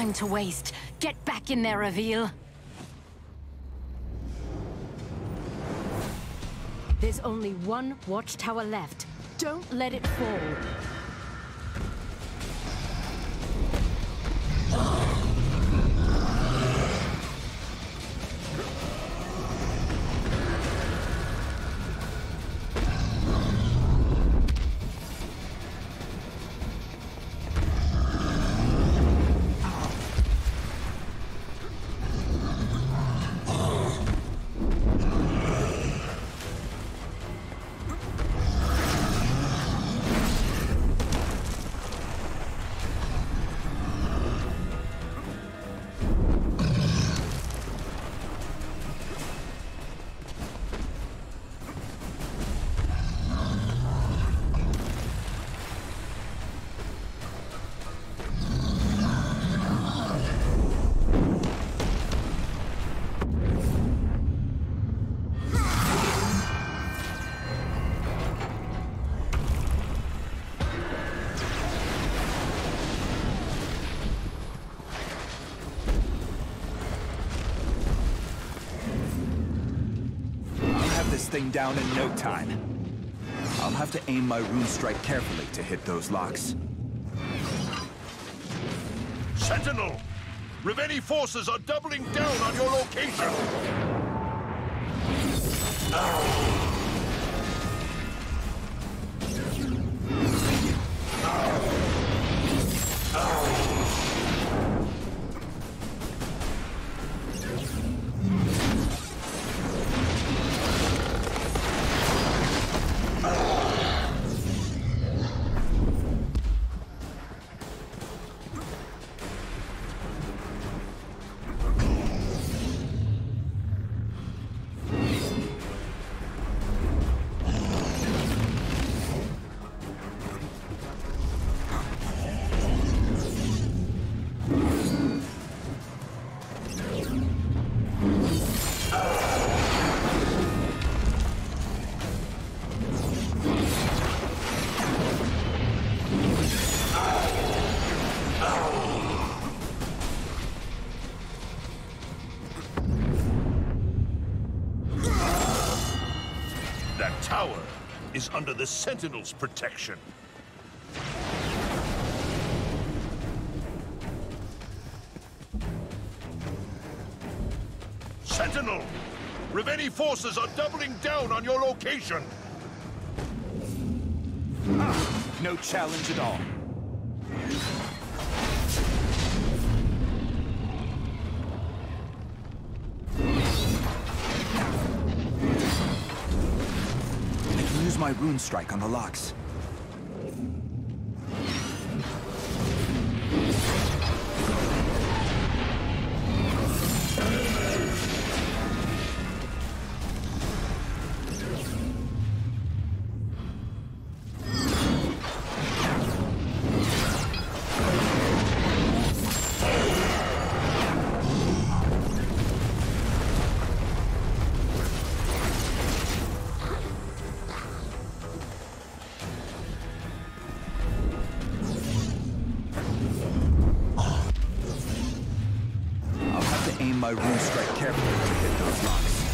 time to waste. Get back in there, Reveal. There's only one watchtower left. Don't let it fall. Thing down in no time. I'll have to aim my rune strike carefully to hit those locks. Sentinel! Reveni forces are doubling down on your location! Tower is under the Sentinel's protection. Sentinel! Reveni forces are doubling down on your location! No challenge at all. Use my rune strike on the locks. My rune strike carefully to hit those locks.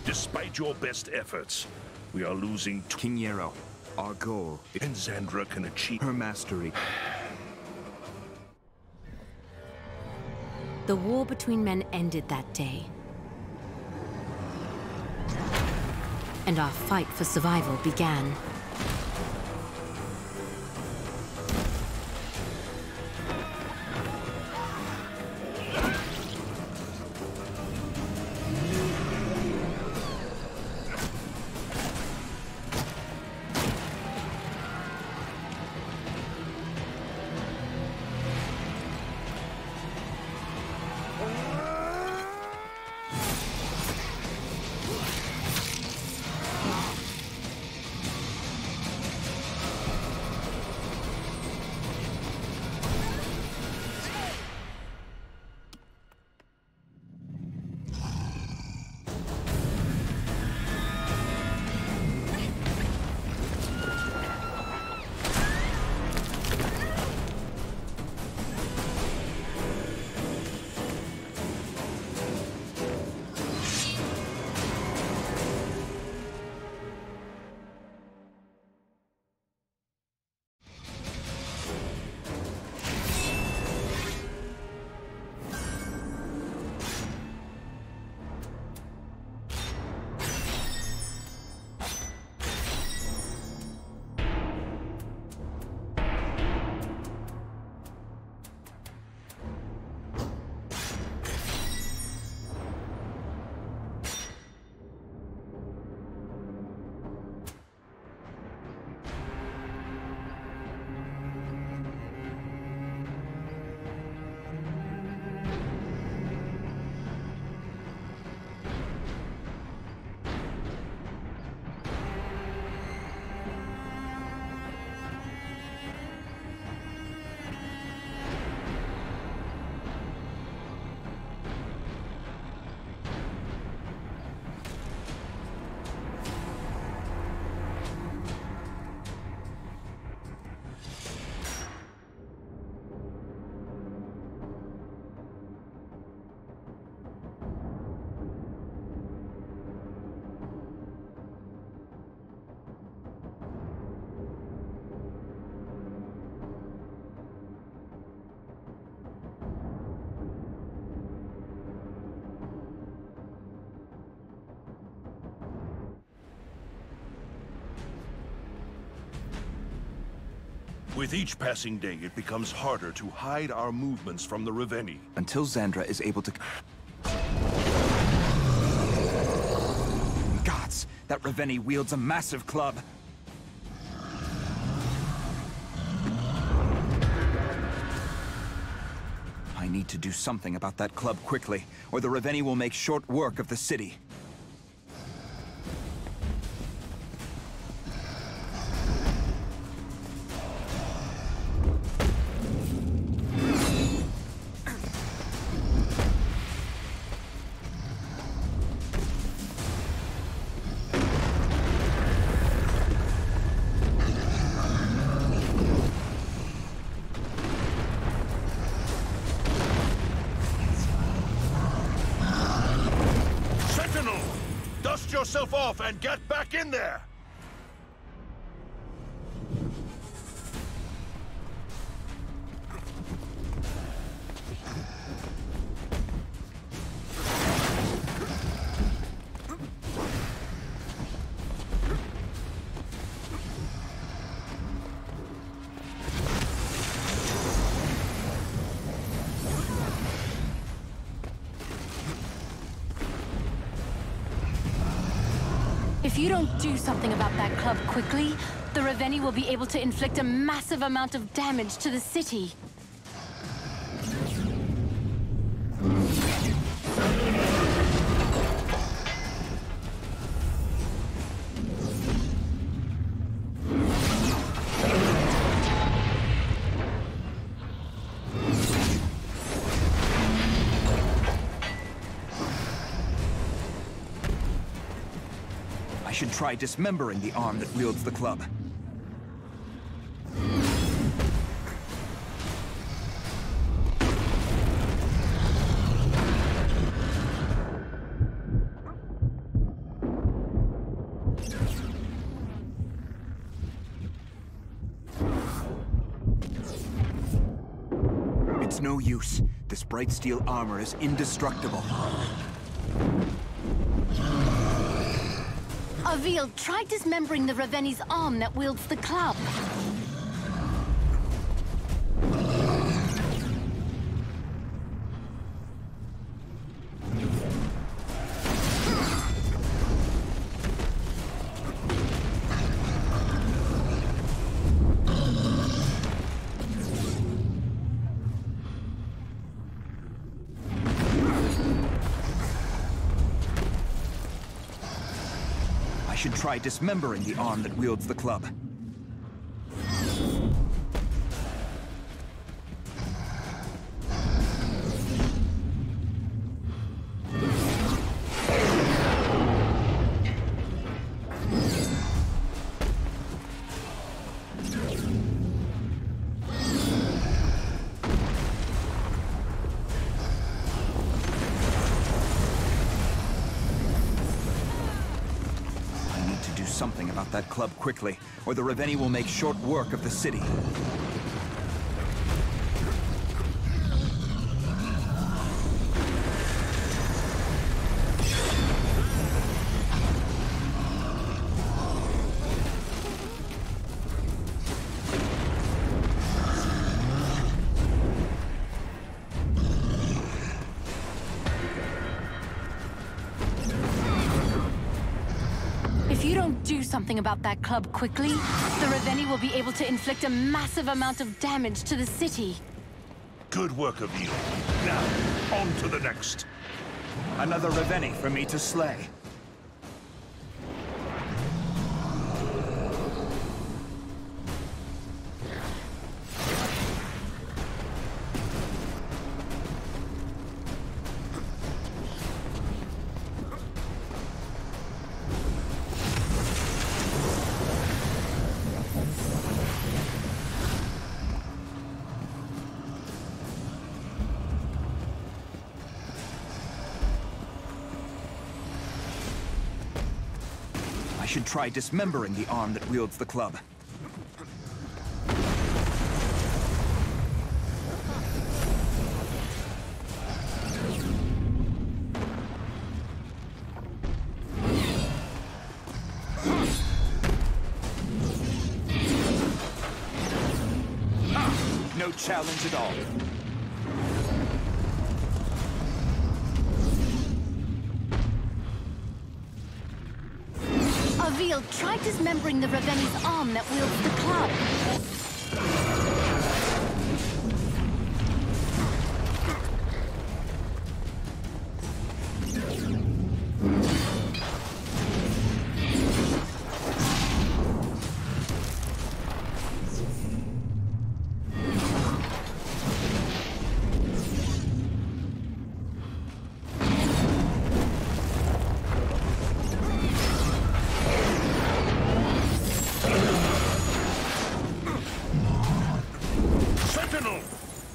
Despite your best efforts, we are losing King Yarrow, our goal, and Xandra can achieve her mastery. The war between men ended that day. And our fight for survival began. With each passing day, it becomes harder to hide our movements from the Reveni. Until Xandra is able to... Gods! That Reveni wields a massive club! I need to do something about that club quickly, or the Reveni will make short work of the city. Dust yourself off and get back in there! If you don't do something about that club quickly, the Reveni will be able to inflict a massive amount of damage to the city. I should try dismembering the arm that wields the club. It's no use. This bright steel armor is indestructible. Avil, try dismembering the Reveni's arm that wields the club. I should try dismembering the arm that wields the club. Something about that club quickly, or the Reveni will make short work of the city. If you don't do something about that club quickly, the Reveni will be able to inflict a massive amount of damage to the city. Good work of you. Now, on to the next. Another Reveni for me to slay. I should try dismembering the arm that wields the club. challenge at all. Avil, try dismembering the Raveni's arm that wields the club.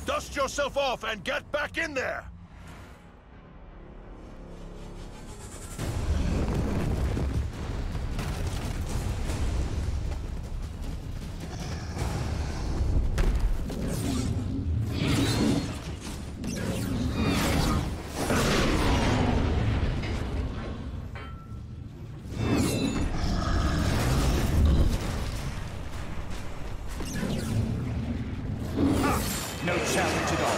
Dust yourself off and get back in there! No challenge at all.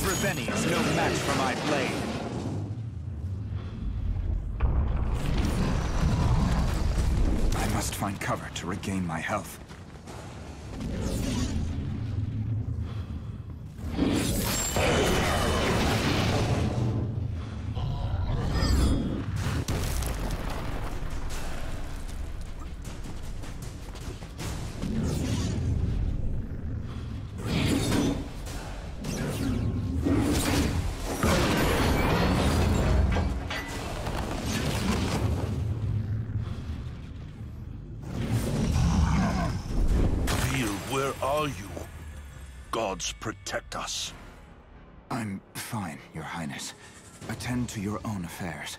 Reveni is no match for my blade. I must find cover to regain my health. Where are you? Gods protect us. I'm fine, Your Highness. Attend to your own affairs.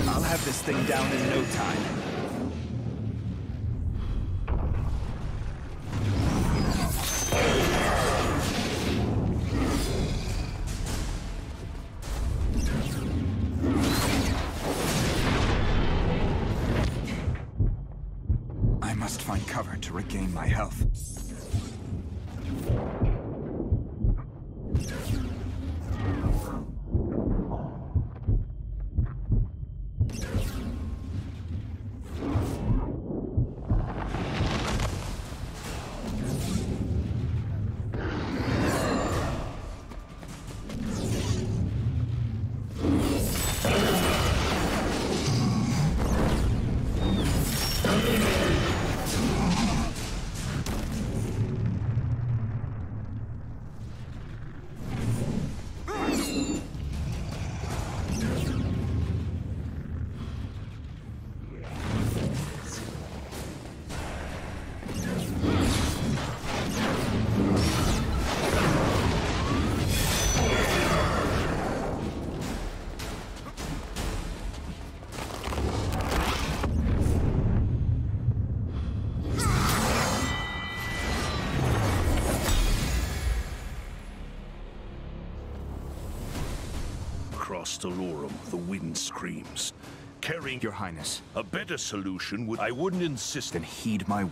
I'll have this thing down in no time. I must find cover to regain my health. across Delorum, the wind screams. Carrying Your Highness. a better solution would... I wouldn't insist. Then heed my...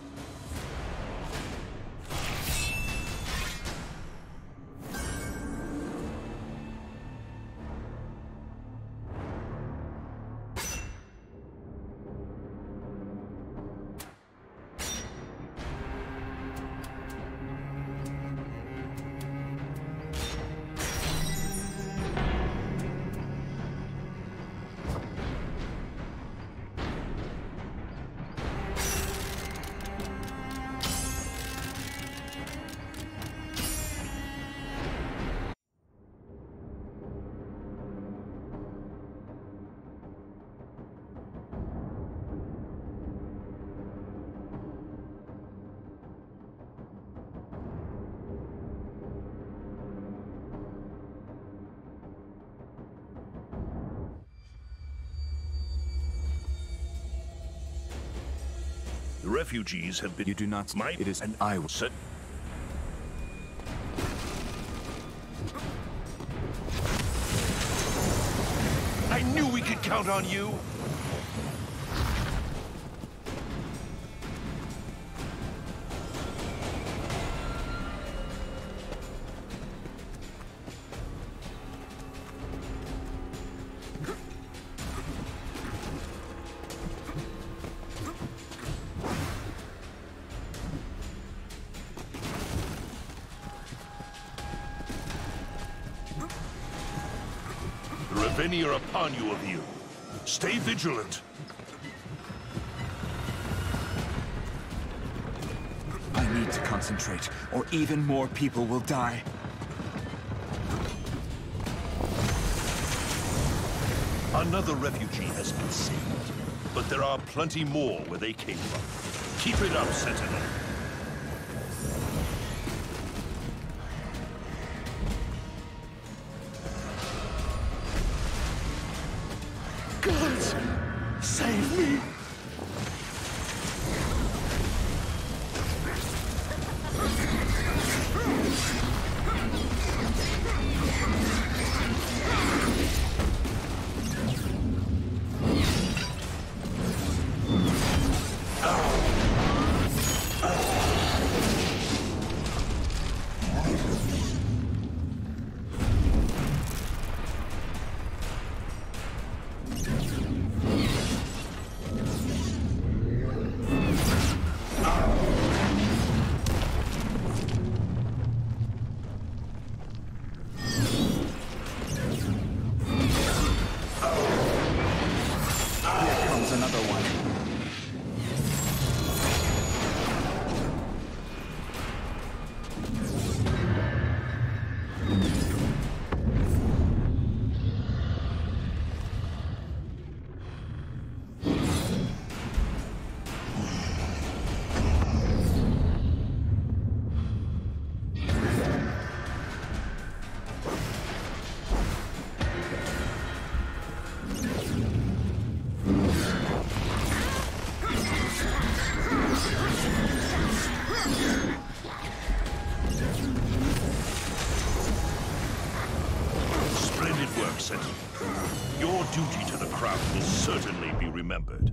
The refugees have been... You do not... My... It is... And I will... Set... I knew we could count on you! The Reveni are upon you, Avil. Stay vigilant. I need to concentrate, or even more people will die. Another refugee has been saved, but there are plenty more where they came from. Keep it up, Sentinel. Gods, save me! Another one. Splendid work, Sentinel. Your duty to the crown will certainly be remembered.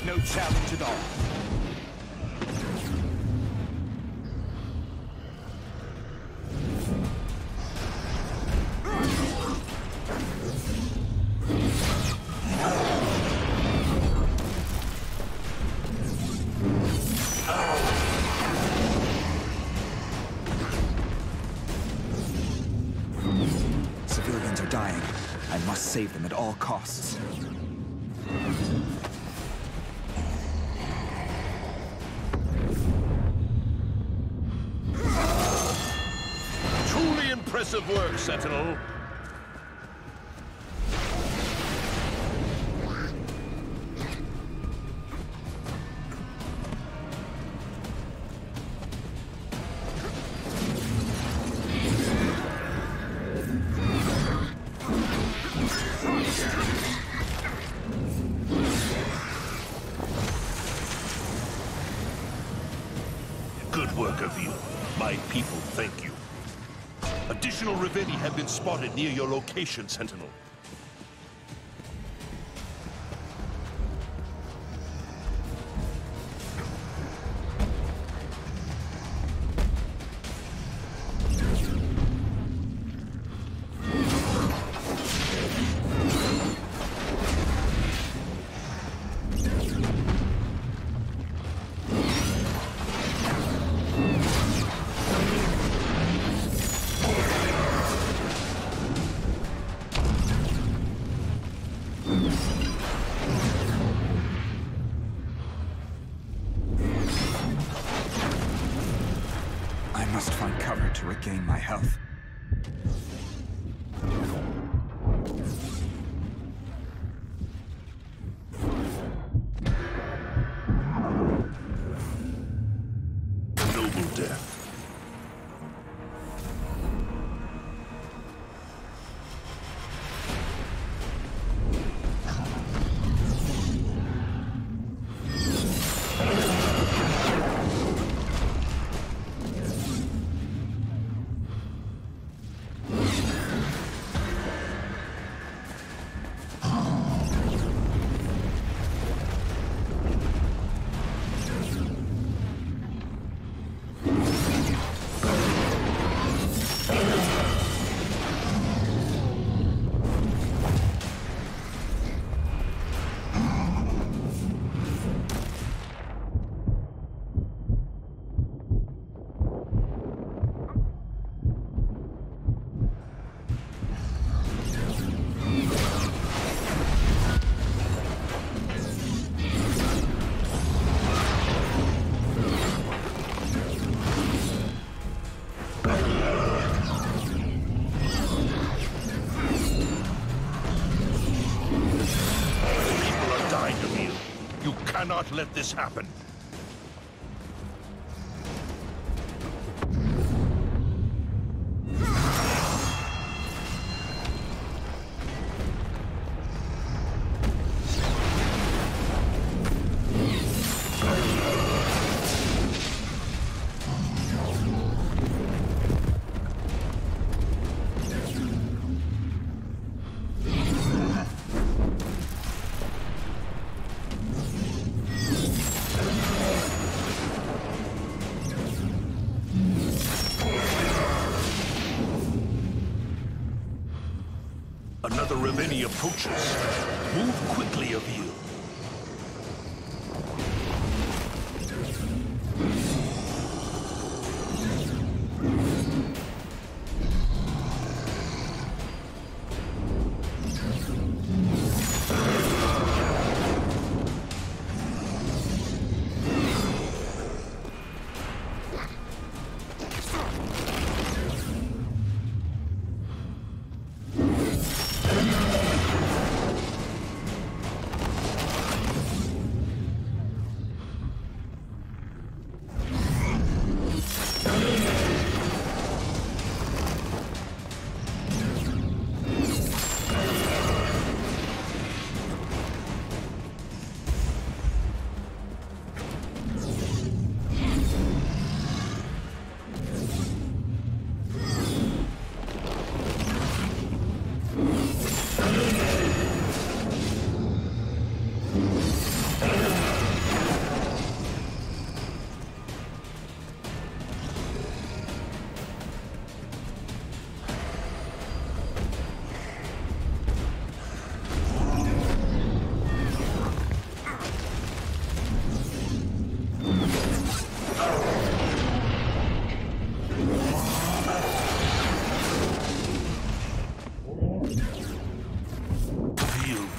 No challenge at all. Civilians are dying. I must save them at all costs. Truly impressive work, Sentinel. My people thank you. Additional Revetti have been spotted near your location, Sentinel. I must find cover to regain my health. Noble death. You cannot let this happen. Another Revetti approaches. Move quickly, Avil.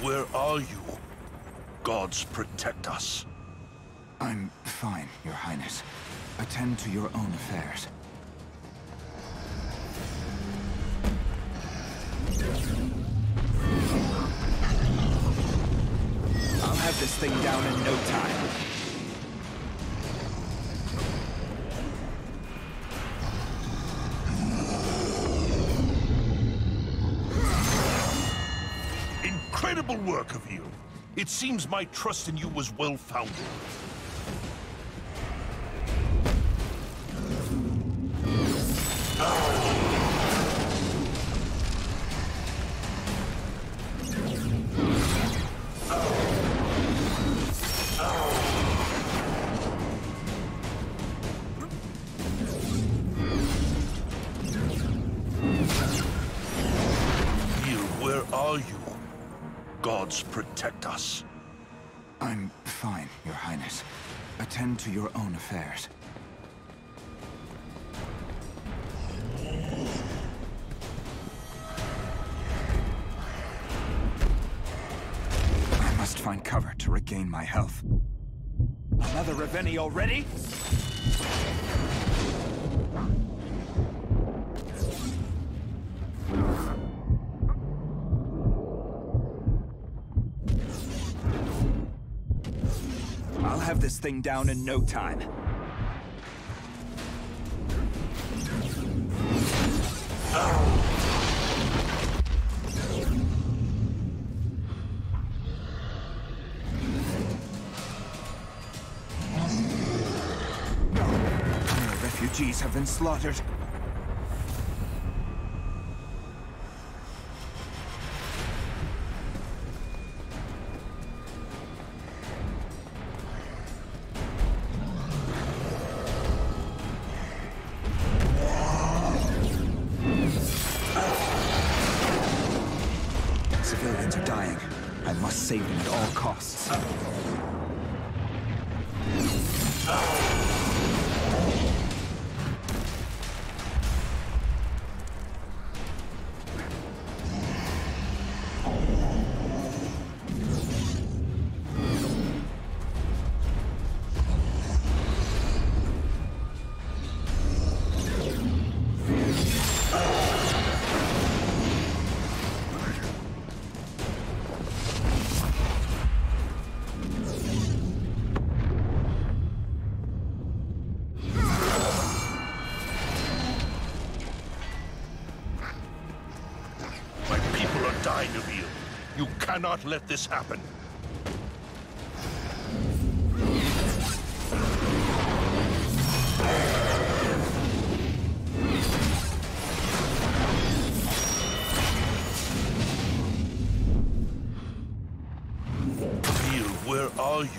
Where are you? Gods protect us. I'm fine, Your Highness. Attend to your own affairs. I'll have this thing down in no time. Incredible work, Avil. It seems my trust in you was well-founded. Gods protect us. I'm fine, Your Highness. Attend to your own affairs. I must find cover to regain my health. Another Reveni already? I'll have this thing down in no time. More refugees have been slaughtered. Civilians are dying. I must save them at all costs. Dying of you. You cannot let this happen. Neil, where are you?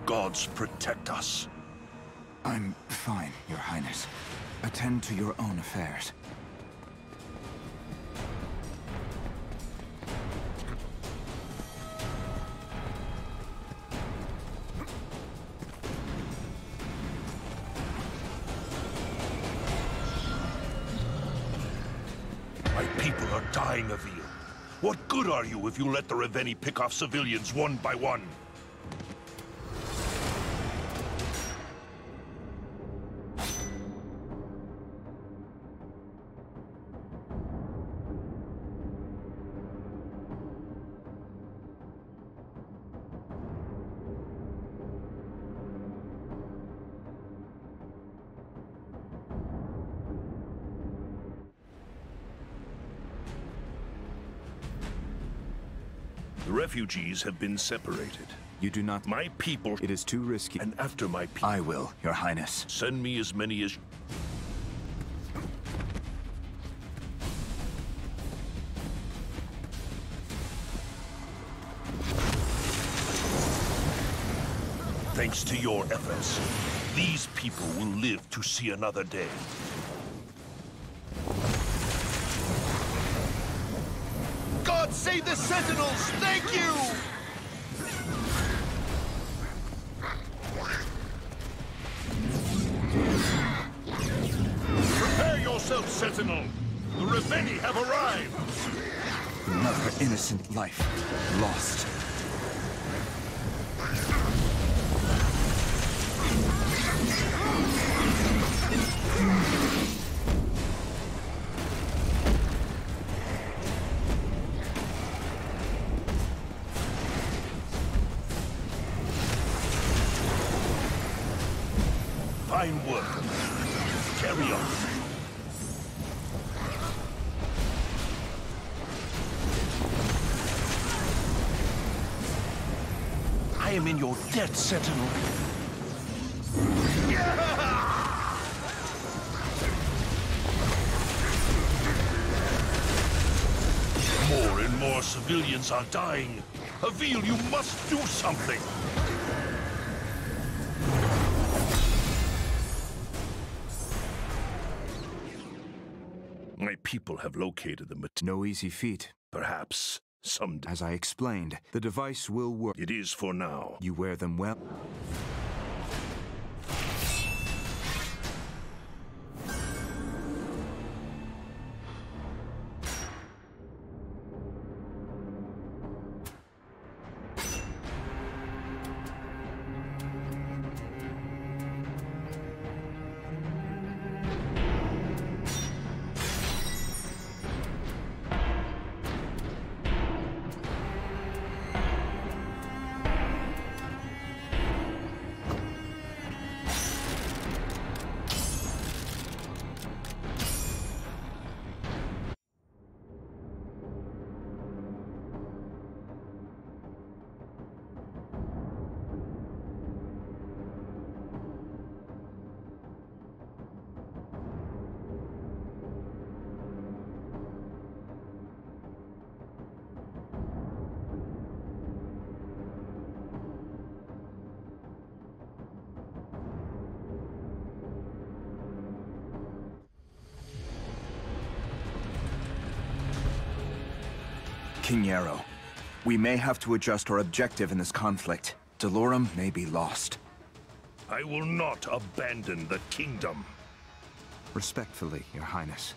Gods protect us. I'm fine, Your Highness. Attend to your own affairs. My people are dying of you. What good are you if you let the Reveni pick off civilians one by one? The refugees have been separated. You do not... My people... It is too risky. And after my people... I will, Your Highness. Send me as many as... Thanks to your efforts, these people will live to see another day. God save the Sentinels! Thank you! Prepare yourself, Sentinel! The Reveni have arrived! Another innocent life lost. Fine work. Carry on. I am in your debt, Sentinel. More and more civilians are dying. Avil, you must do something. My people have located the No easy feat. Perhaps Someday. As I explained, the device will work. It is for now. You wear them well. King Yarrow, we may have to adjust our objective in this conflict. Delorum may be lost. I will not abandon the kingdom. Respectfully, Your Highness.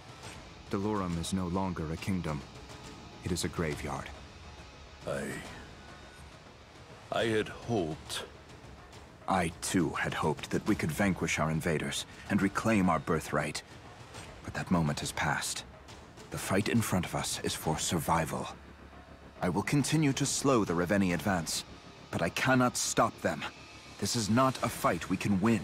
Delorum is no longer a kingdom. It is a graveyard. I had hoped. I, too, had hoped that we could vanquish our invaders and reclaim our birthright. But that moment has passed. The fight in front of us is for survival. I will continue to slow the Reveni advance, but I cannot stop them. This is not a fight we can win.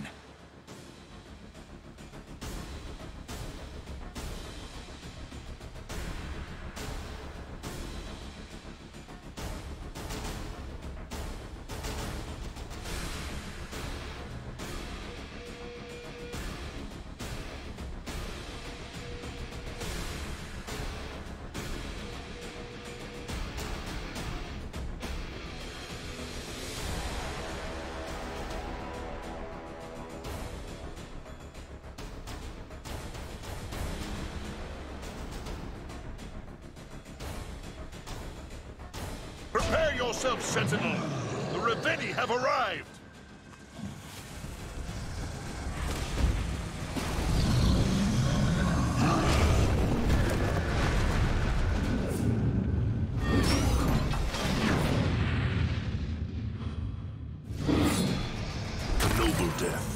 Prepare yourself, Sentinel! The Reveni have arrived! A noble death.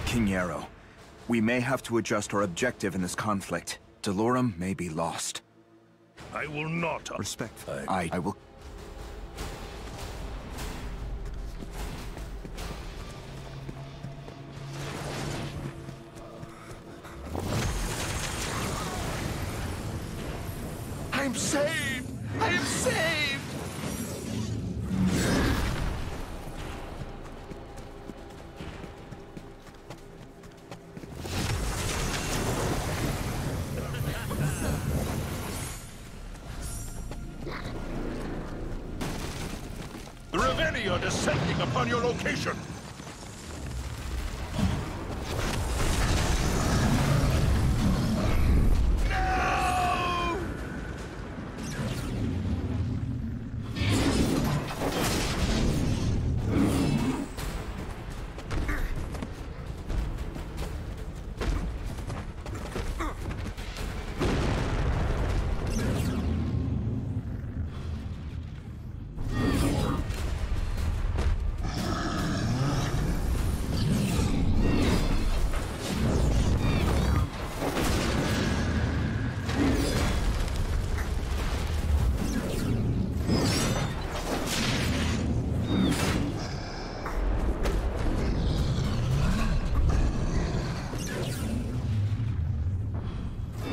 King Yarrow, we may have to adjust our objective in this conflict. Delorum may be lost. I will not. Respectfully, I will... I'm saved! I am saved! The Reveni are descending upon your location!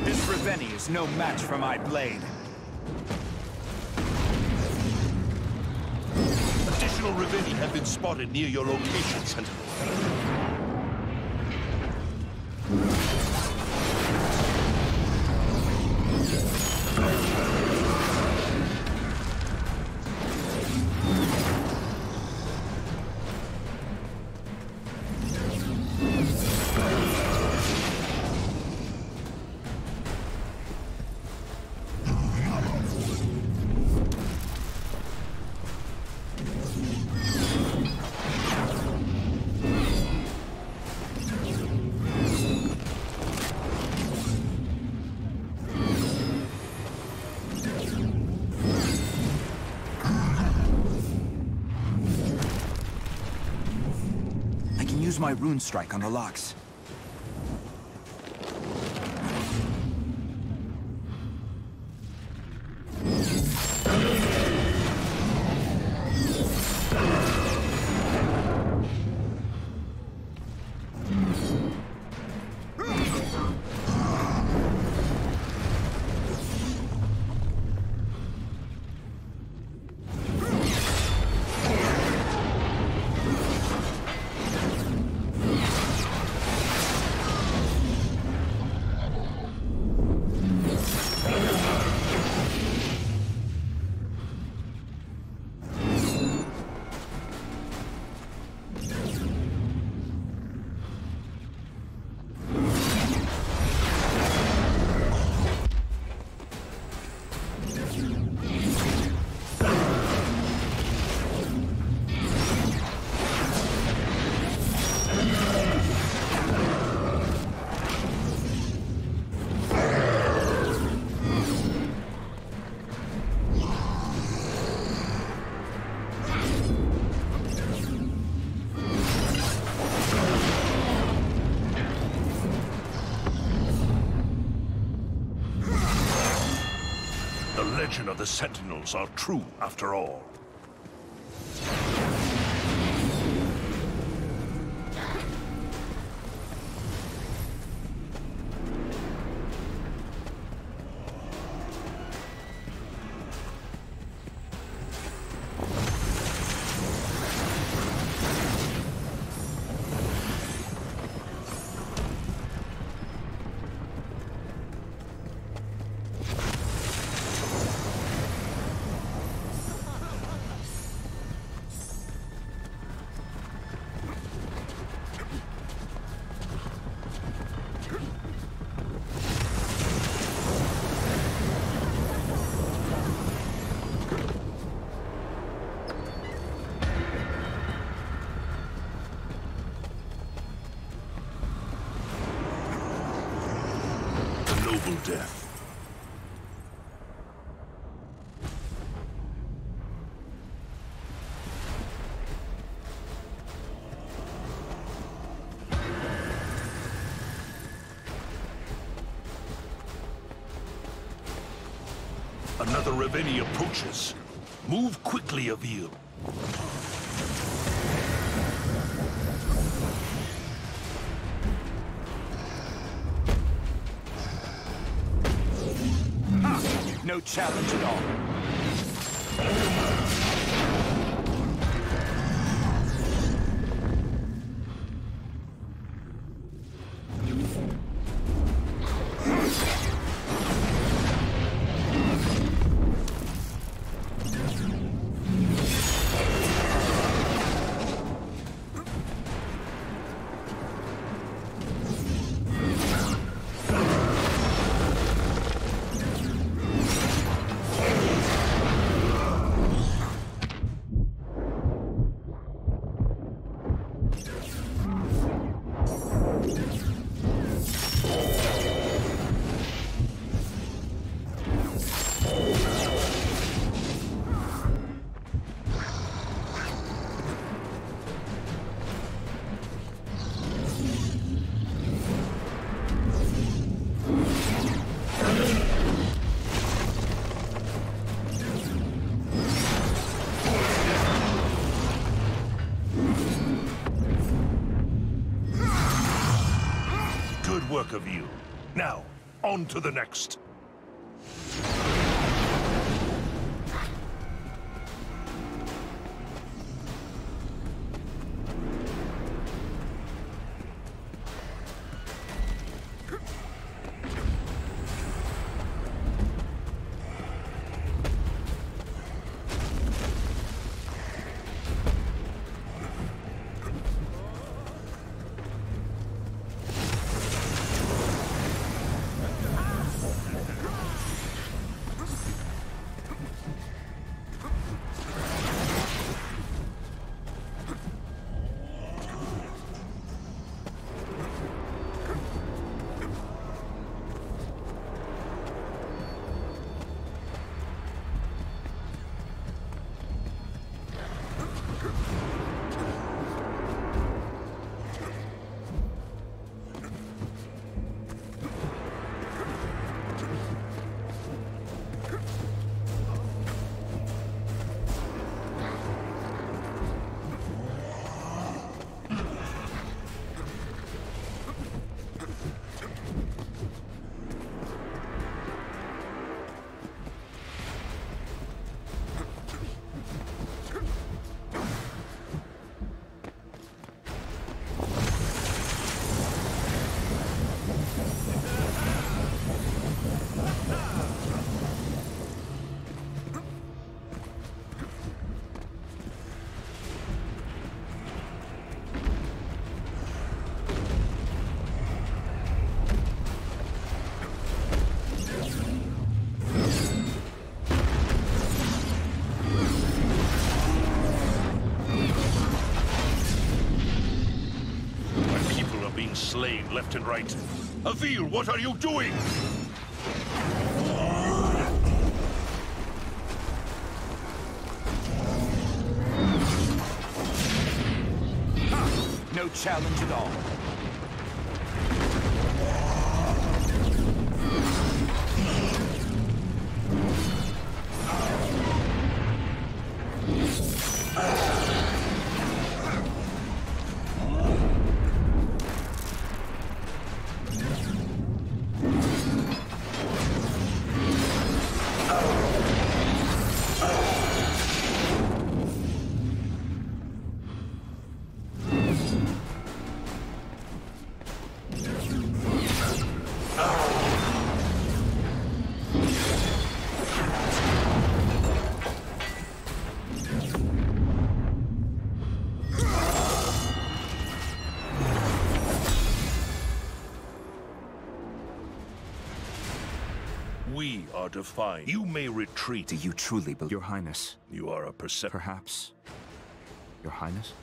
This Reveni is no match for my blade. Additional Reveni have been spotted near your location, Sentinel. Use my rune strike on the locks. The legend of the Sentinels are true after all. Noble death. Another Reveni approaches. Move quickly, Avil. No challenge at all. work, Avil. Now, on to the next. Slain left and right. Avil, what are you doing? No challenge at all. We are defined. You may retreat. Do you truly believe, Your Highness? You are a Perhaps, Your Highness?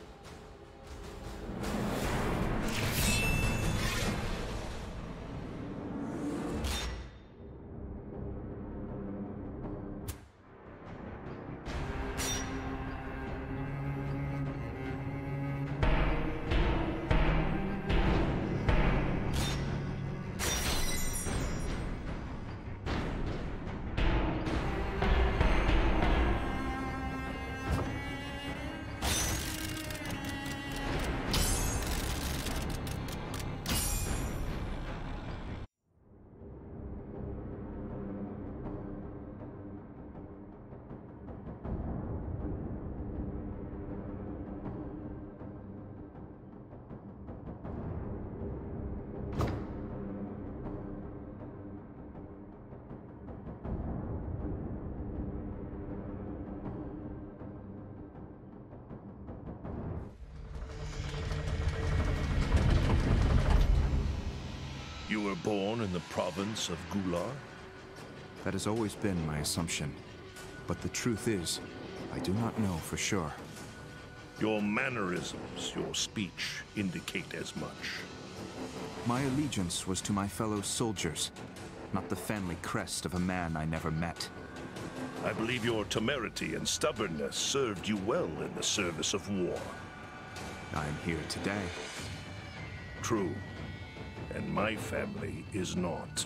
You were born in the province of Gular? That has always been my assumption. But the truth is, I do not know for sure. Your mannerisms, your speech, indicate as much. My allegiance was to my fellow soldiers, not the family crest of a man I never met. I believe your temerity and stubbornness served you well in the service of war. I am here today. True. And my family is not.